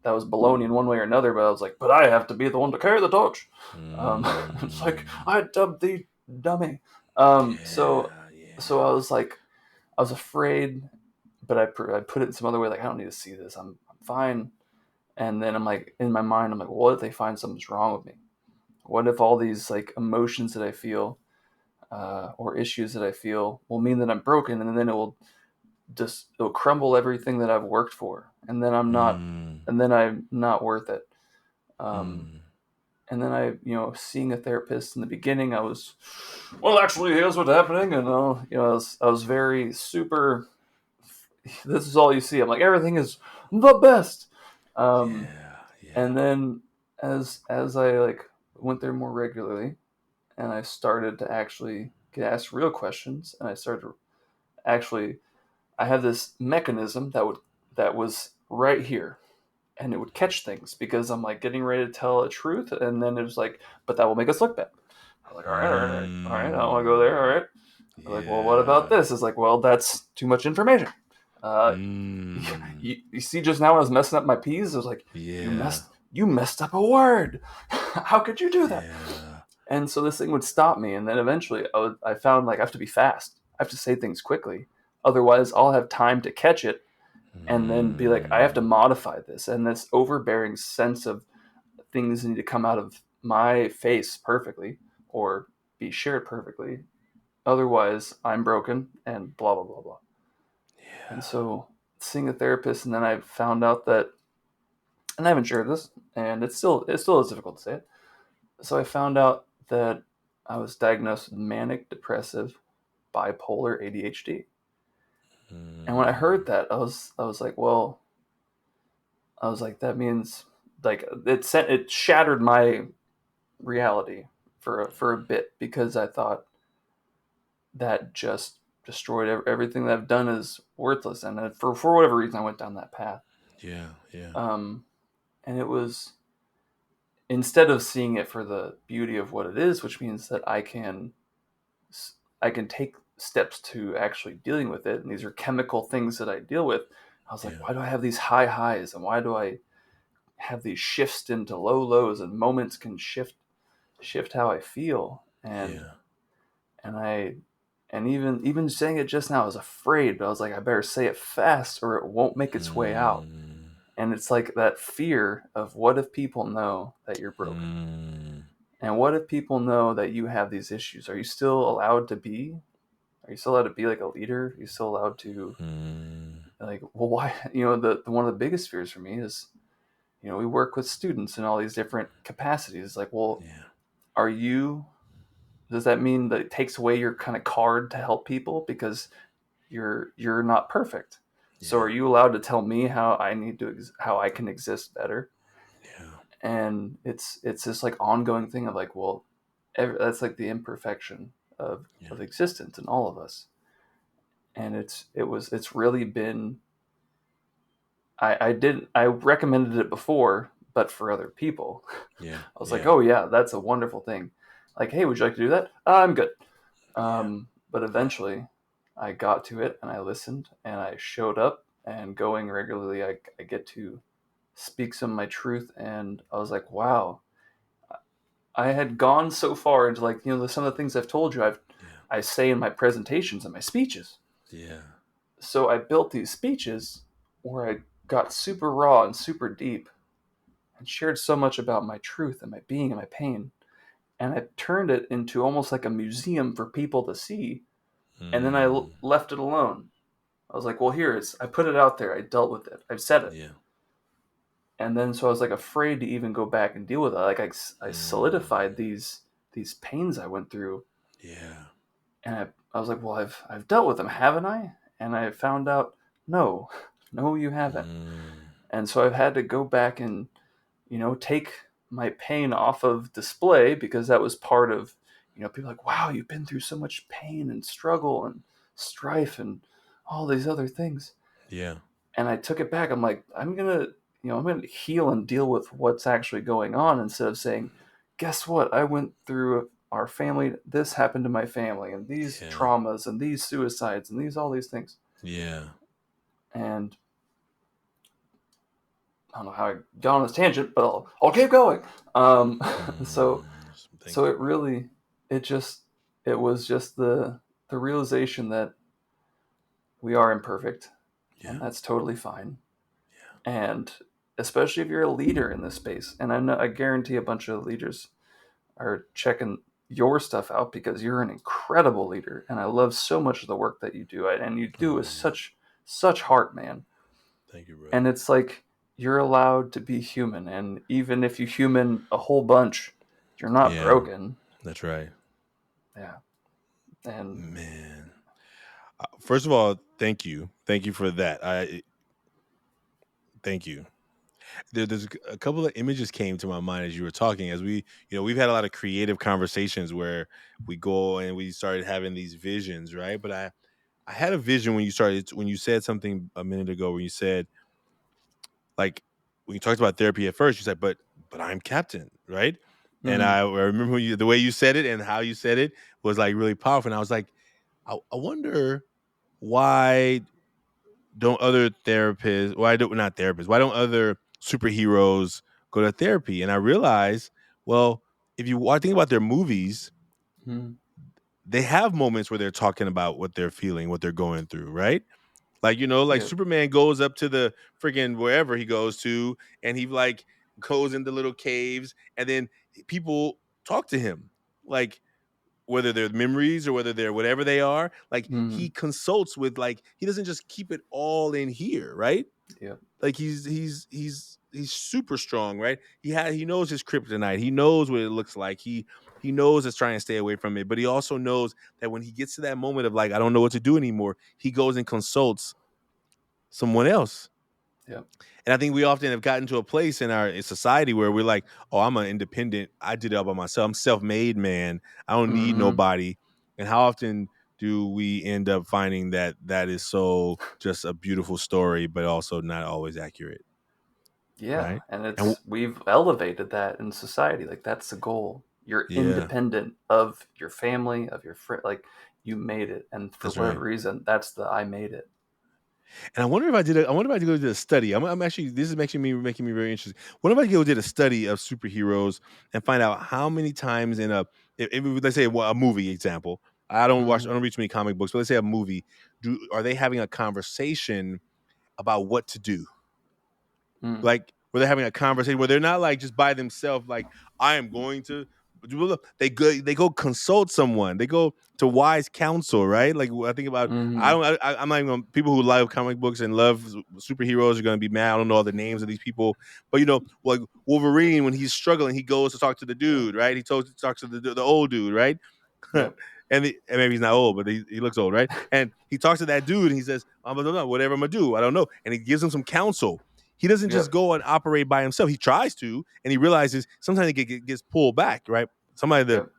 that was baloney in one way or another, but I was like, but I have to be the one to carry the torch. It's like Mm. I dubbed the dummy. So Yeah, so yeah. I was afraid, but I put it in some other way. Like I don't need to see this. I'm fine. And then I'm like in my mind, I'm like, well, what if they find something's wrong with me? What if all these like emotions that I feel or issues that I feel will mean that I'm broken, and then it will just it'll crumble everything that I've worked for, and then Mm. I'm not worth it. Um, Mm. and then seeing a therapist in the beginning, I was, well, actually, here's what's happening, and I was very super. This is all you see. I'm like, everything is the best. Um, Yeah. Yeah. and then as I like went there more regularly, and I started to actually get asked real questions, and I started to actually, I had this mechanism that was right here, and it would catch things because I'm like getting ready to tell a truth, and then it was like, but that will make us look bad. I was like, all right, all right, all right, all right, I don't want to go there. All Mm. right. They're like, well, what about Yeah. this? It's like, well, that's too much information. Uh, Mm. you see, just now when I was messing up my P's, I was like, Yeah. you messed up a word. How could you do that? Yeah. And so this thing would stop me, and then eventually I found like I have to be fast. I have to say things quickly, otherwise I'll have time to catch it, and then be like, I have to Mm. modify this, and this overbearing sense of things need to come out of my face perfectly or be shared perfectly. Otherwise, I'm broken and blah blah blah blah. And Yeah. so seeing a therapist, and then I found out that, and I haven't shared this, and it still is difficult to say it. So I found out that I was diagnosed with manic depressive bipolar ADHD. And when I Mm. heard that, I was like, well, I was like, that means like it shattered my reality for a bit, because I thought that just destroyed everything that I've done is worthless, and for whatever reason I went down that path. Yeah. Yeah. Um, and it was, instead of seeing it for the beauty of what it is, which means that I can take steps to actually dealing with it, and these are chemical things that I deal with. I was like, Yeah. why do I have these high highs, and why do I have these shifts into low lows, and moments can shift how I feel, Yeah. and I and even saying it just now, I was afraid, but I was like, I better say it fast or it won't make its way out. Mm. And it's like that fear of, what if people know that you're broken? Mm. And what if people know that you have these issues? Are you still allowed to be? Are you still allowed to be like a leader? Are you still allowed to, Mm. like, well, why? The one of the biggest fears for me is, we work with students in all these different capacities. Like, well, Yeah. are you? Does that mean that it takes away your kind of card to help people because you're not perfect? So Yeah. are you allowed to tell me how how I can exist better? Yeah. And it's this like ongoing thing of like, well, that's like the imperfection Yeah. of existence in all of us. And it's really been, I recommended it before, but for other people. Yeah. I was like, Yeah. oh yeah, that's a wonderful thing. Like, hey, would you like to do that? I'm good. Yeah. But Yeah. eventually I got to it, and I listened, and I showed up, and going regularly, I get to speak some of my truth. And I was like, wow, I had gone so far into, like, some of the things I've told you, Yeah. I say in my presentations and my speeches. Yeah. So I built these speeches where I got super raw and super deep, and shared so much about my truth and my being and my pain. And I turned it into almost like a museum for people to see. And then Mm. left it alone. I was like, well, here it's, I put it out there. I dealt with it. I've said it. Yeah. And then so I was like afraid to even go back and deal with it. Like I solidified Mm. these pains I went through. Yeah. And I was like, well, I've dealt with them, haven't I? And I found out, no, no, you haven't. Mm. And so I've had to go back and, take my pain off of display, because that was part of, people like, wow, you've been through so much pain and struggle and strife and all these other things. Yeah. And I took it back. I'm like, I'm gonna heal and deal with what's actually going on, instead of saying, guess what? I went through our family. This happened to my family, and these Yeah. traumas, and these suicides, and all these things. Yeah. And I don't know how I got on this tangent, but I'll keep going. Um, so Mm. Thank so you, it bro. really, it was just the realization that we are imperfect, and Yeah. that's totally fine. Yeah. And especially if you're a leader in this space, and I guarantee a bunch of leaders are checking your stuff out, because you're an incredible leader, and I love so much of the work that you do, and you do with Oh, such such heart, man. Thank you, bro. And it's like you're allowed to be human, and even if you human a whole bunch, you're not Yeah, broken. that's right. Yeah. And Man. First of all, thank you. Thank you for that. Thank you. There's a couple of images came to my mind as you were talking. As we've had a lot of creative conversations where we go and we started having these visions, right? But I had a vision when you said something a minute ago, when you said, like, when you talked about therapy at first, you said, but I'm captain, right? And mm, I remember the way you said it and how you said it was like really powerful. And I was like, I wonder why don't other therapists, why don't other superheroes go to therapy? And I realized, well, if you think about their movies, mm, they have moments where they're talking about what they're feeling, what they're going through, right? Like, like yeah, Superman goes up to the freaking wherever he goes to, and he like goes into little caves, and then people talk to him. Like, whether they're memories or whether they're whatever they are, like he mm, consults with, like, he doesn't just keep it all in here, right? yeah, Like he's super strong, right? He knows his kryptonite. He knows what it looks like. He knows it's trying to stay away from it, but he also knows that when he gets to that moment of like, I don't know what to do anymore, he goes and consults someone else. yeah, And I think we often have gotten to a place in our society where we're like, oh, I'm an independent. I did it all by myself. I'm self-made man. I don't need mm-hmm, nobody. And how often do we end up finding that that is so just a beautiful story, but also not always accurate, yeah. right? And And we've elevated that in society. Like that's the goal. You're yeah, independent of your family, of your friend. Like you made it, and for that's whatever right. reason, that's the I made it. And I wonder if I did go do a study. I'm actually, this is making me very interested. What if I go did a study of superheroes and find out how many times in let's say a movie example. I Mm, don't read too many comic books, but let's say a movie. Are they having a conversation about what to do? mm, Like, where they're having a conversation where they're not like just by themselves, like, I am going to. They go consult someone. They go to wise counsel, right? Like, I think about, mm, I'm not even gonna, people who love comic books and love superheroes are gonna be mad. I don't know all the names of these people, but like Wolverine, when he's struggling, he goes to talk to the yeah, dude, right? He talks to the old dude, right? yep, And maybe he's not old, but he looks old, right? And he talks to that dude, and he says, "I'm gonna know whatever I'm gonna do. I don't know." And he gives him some counsel. He doesn't just yep, go and operate by himself. He tries to, and he realizes sometimes he gets pulled back, right? Somebody that yep.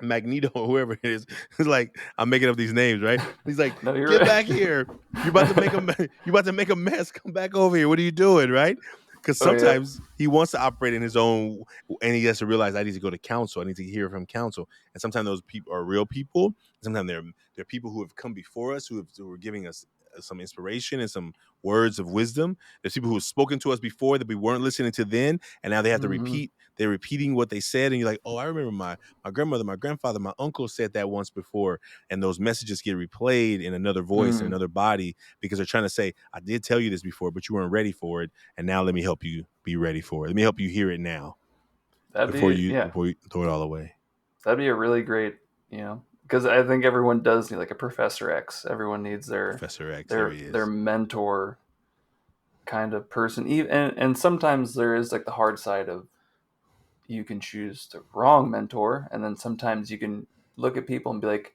Magneto or whoever it is like, I'm making up these names, right? He's like, No, you're "Get right. back here! You're about to make you're about to make a mess. Come back over here. What are you doing?" Right? Because Oh yeah. sometimes he wants to operate in his own, and he has to realize, I need to go to counsel. I need to hear from counsel. And sometimes those people are real people. Sometimes they're people who have come before us, who are giving us some inspiration and some words of wisdom. There's people who have spoken to us before that we weren't listening to then, and now they have to Mm-hmm. repeat. They're repeating what they said, and you're like, "Oh, I remember my grandmother, my grandfather, my uncle said that once before." And those messages get replayed in another voice, in Mm. another body, because they're trying to say, "I did tell you this before, but you weren't ready for it, and now let me help you be ready for it. Let me help you hear it now That'd before be you yeah. before you throw it all away." That'd be a really great, because I think everyone does need like a Professor X. Everyone needs Professor X, there he their is. mentor kind of person. Even and sometimes there is like the hard side of you can choose the wrong mentor, and then sometimes you can look at people and be like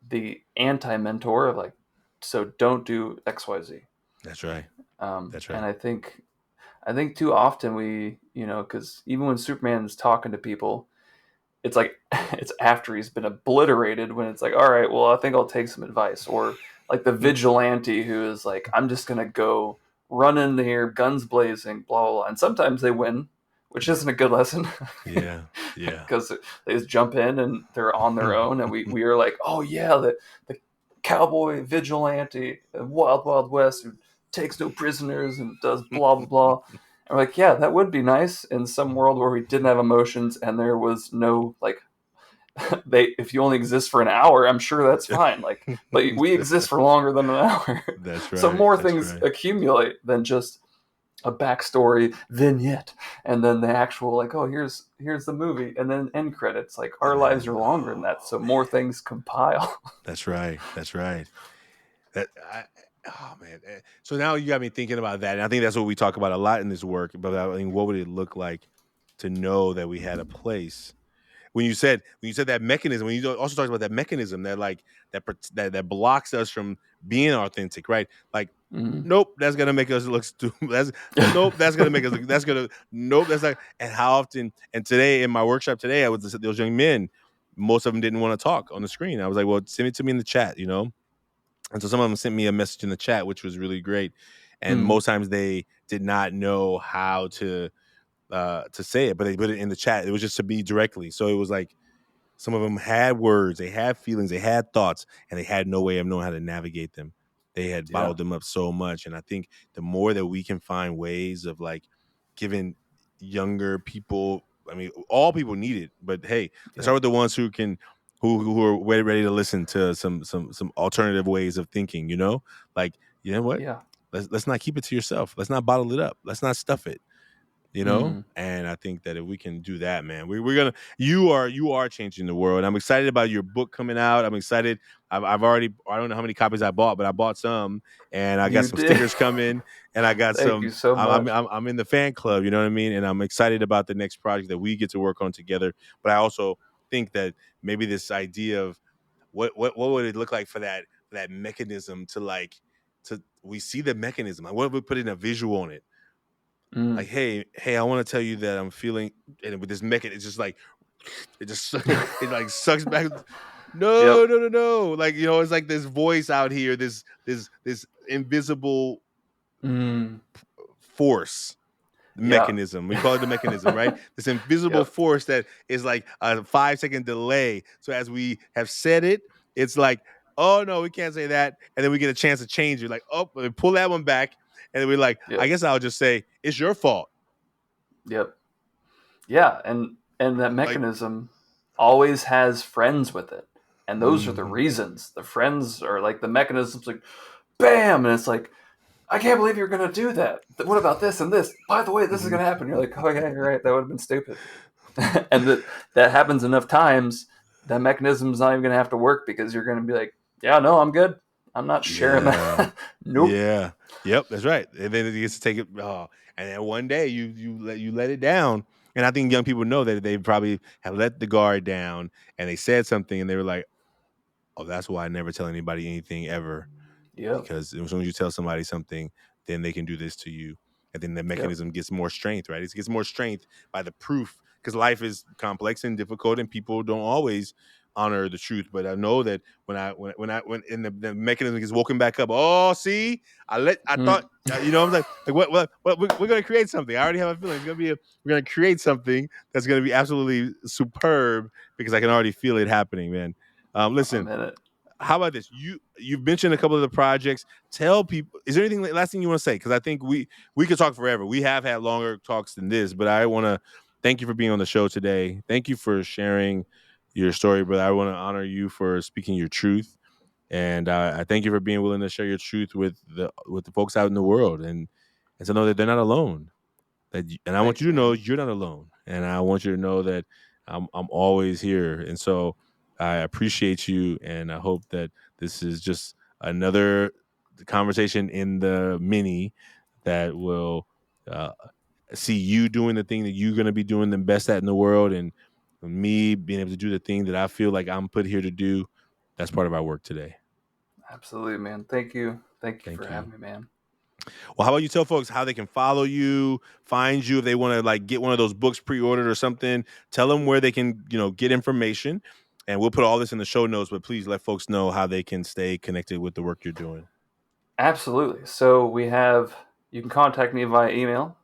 the anti mentor of like, so don't do X Y Z. That's right. That's And right. I think too often we because even when Superman's talking to people, it's like it's after he's been obliterated when it's like, all right, well, I think I'll take some advice. Or like the vigilante who is like, I'm just gonna go run in here, guns blazing, blah blah blah. And sometimes they win, which Yeah. isn't a good lesson Yeah. Yeah. because they just jump in and they're on their own, and we are like, oh yeah, the cowboy vigilante, wild wild west who takes no prisoners and does blah blah blah. And we're like, yeah, that would be nice in some world where we didn't have emotions and there was no like they if you only exist for an hour, I'm sure that's fine. Like, but we exist for longer than an hour, That's so right. more That's things right. accumulate than just a backstory vignette, and then the actual like, oh, here's the movie, and then end credits. Like our And lives then, are longer than that, oh so man, more things compile. that's right. That's right. That Oh man. So now you got me thinking about that. And I think that's what we talk about a lot in this work. But I mean, what would it look like to know that we had a place? When you said that mechanism, when you also talked about that mechanism that like that blocks us from being authentic, right? Like, Mm. nope, that's gonna make us look stupid. Nope, that's gonna make us look. That's gonna nope. That's like, and how often? And today in my workshop today, I was those young men. Most of them didn't want to talk on the screen. I was like, well, send it to me in the chat, you know. And so some of them sent me a message in the chat, which was really great. And Mm. most times they did not know how to say it, but they put it in the chat. It was just to be directly. So it was like some of them had words, they had feelings, they had thoughts, and they had no way of knowing how to navigate them. They had Yeah. bottled them up so much. And I think the more that we can find ways of like giving younger people, I mean, all people need it, but hey, let's Yep. start with the ones who can who are ready to listen to some alternative ways of thinking, you know? Like, you know what? Yeah. Let's not keep it to yourself. Let's not bottle it up. Let's not stuff it, you know. Mm. And I think that if we can do that, man, we're gonna you are changing the world. I'm excited about your book coming out. I'm excited. I've already, I don't know how many copies I bought, but I bought some, and I got You some did. stickers coming, and I got Thank some. you so much. I'm in the fan club, you know what I mean, and I'm excited about the next project that we get to work on together. But I also think that maybe this idea of what would it look like for that mechanism to like to we see the mechanism. What if we put in a visual on it? Like, Mm. hey, I want to tell you that I'm feeling, and with this mechanism, it's just like it just it like sucks back. No, Yep. no, no, no. Like, you know, it's like this voice out here, this invisible Mm. force Yeah. mechanism. We call it the mechanism, right? This invisible Yep. force that is like a 5 second delay. So as we have said it, it's like, oh no, we can't say that, and then we get a chance to change it. Like, oh, we pull that one back, and then we're like, I Yep. guess I'll just say it's your fault. Yep. Yeah. And that Like, mechanism always has friends with it. And those are the mhm. reasons. The friends are like the mechanisms like bam, and it's like, I can't believe you're gonna do that. What about this and this? By the way, this is Mhm. gonna happen. You're like, okay, you're right, that would have been stupid. And that happens enough times, that mechanism's not even gonna have to work because you're gonna be like, yeah, no, I'm good. I'm not sharing Yeah. that. Nope. Yeah. Yep, that's right. And then it gets to take it. Oh, and then one day you let it down. And I think young people know that they probably have let the guard down, and they said something, and they were like, "Oh, that's why I never tell anybody anything ever." Yep. Because as soon as you tell somebody something, then they can do this to you. And then the Yep. mechanism gets more strength, right? It gets more strength by the proof, because life is complex and difficult, and people don't always honor the truth. But I know that when in the mechanism gets woken back up, oh, see, I thought, Mm. you know, I'm like what we're gonna create something. I already have a feeling it's gonna be we're gonna create something that's gonna be absolutely superb, because I can already feel it happening, man. I'm Listen, in it. how about this? You've mentioned a couple of the projects. Tell people, is there anything last thing you want to say? Because I think we could talk forever. We have had longer talks than this, but I want to thank you for being on the show today. Thank you for sharing your story, brother. I want to honor you for speaking your truth, and I thank you for being willing to share your truth with the folks out in the world, and to know that they're not alone. And I want Thank you you, to know man. you're not alone, and I want you to know that I'm always here. And so I appreciate you, and I hope that this is just another conversation in the mini that will uh, see you doing the thing that you're going to be doing the best at in the world, and me being able to do the thing that I feel like I'm put here to do. That's part of our work today. Absolutely, man. Thank you. Thank you for Thank you. having me, man. Well, how about you tell folks how they can follow you, find you if they want to like get one of those books pre-ordered or something? Tell them where they can, get information, and we'll put all this in the show notes. But please let folks know how they can stay connected with the work you're doing. Absolutely. So you can contact me via email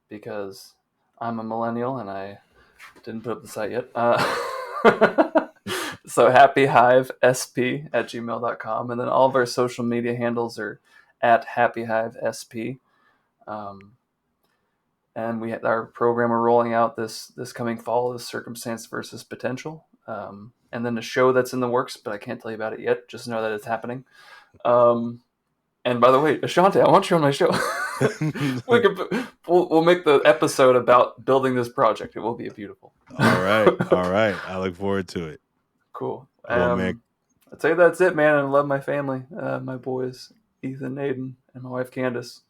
because I'm a millennial and I didn't put up the site yet. So happyhivesp@gmail.com. And then all of our social media handles are at happyhivesp. Um, and our program we're rolling out this coming fall is Circumstance versus Potential. And then a show that's in the works, but I can't tell you about it yet. Just know that it's happening. Um, and by the way, Ashanti, I want you on my show. We'll make the episode about building this project. It will be beautiful. All right, all right. I look forward to it. Cool. Well, man, I'd say that's it, man. I love my family, my boys. Ethan, Aiden, and my wife Candace.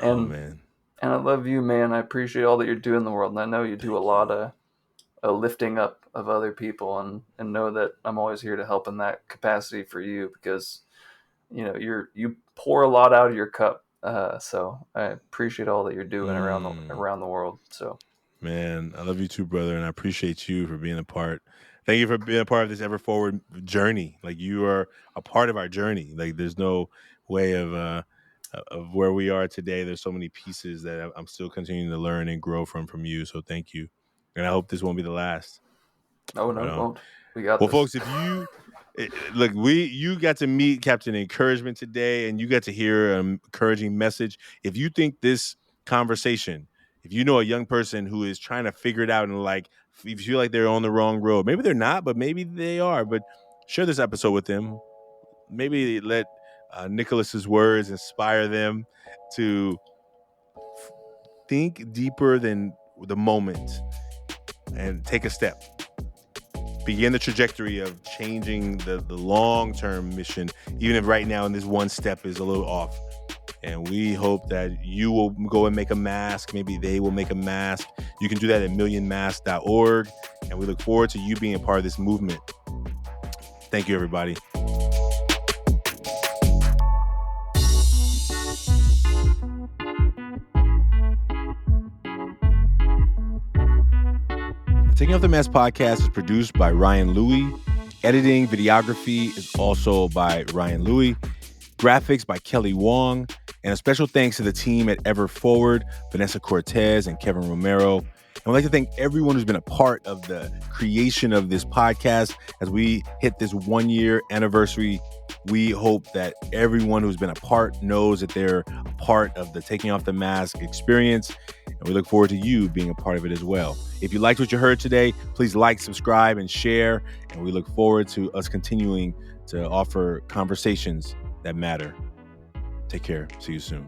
Oh And man, I love you, man. I appreciate all that you're doing in the world, and I know you do a thank you. lot of a lifting up of other people, and know that I'm always here to help in that capacity for you, because you pour a lot out of your cup. So I appreciate all that you're doing Mm. around the world. So Man, I love you too, brother, and I appreciate you for being a part. Thank you for being a part of this ever forward journey. Like, you are a part of our journey. Like, there's no way of where we are today. There's so many pieces that I'm still continuing to learn and grow from you. So thank you, and I hope this won't be the last. no, Right it on. won't. We got Well, this. folks, if you look, you got to meet Captain Encouragement today, and you got to hear an encouraging message. If you think this conversation, if you know a young person who is trying to figure it out and like, if you feel like they're on the wrong road, maybe they're not, but maybe they are. But share this episode with them. Maybe let Nicholas's words inspire them to think deeper than the moment and take a step. Begin the trajectory of changing the long-term mission, even if right now in this one step is a little off. And we hope that you will go and make a mask. Maybe they will make a mask. You can do that at millionmask.org. And we look forward to you being a part of this movement. Thank you, everybody. Taking Off the Mask podcast is produced by Ryan Louie. Editing, videography is also by Ryan Louie. Graphics by Kelly Wong. And a special thanks to the team at Ever Forward, Vanessa Cortez and Kevin Romero. And I'd like to thank everyone who's been a part of the creation of this podcast. As we hit this 1-year anniversary, we hope that everyone who's been a part knows that they're a part of the Taking Off the Mask experience. And we look forward to you being a part of it as well. If you liked what you heard today, please like, subscribe, and share. And we look forward to us continuing to offer conversations that matter. Take care. See you soon.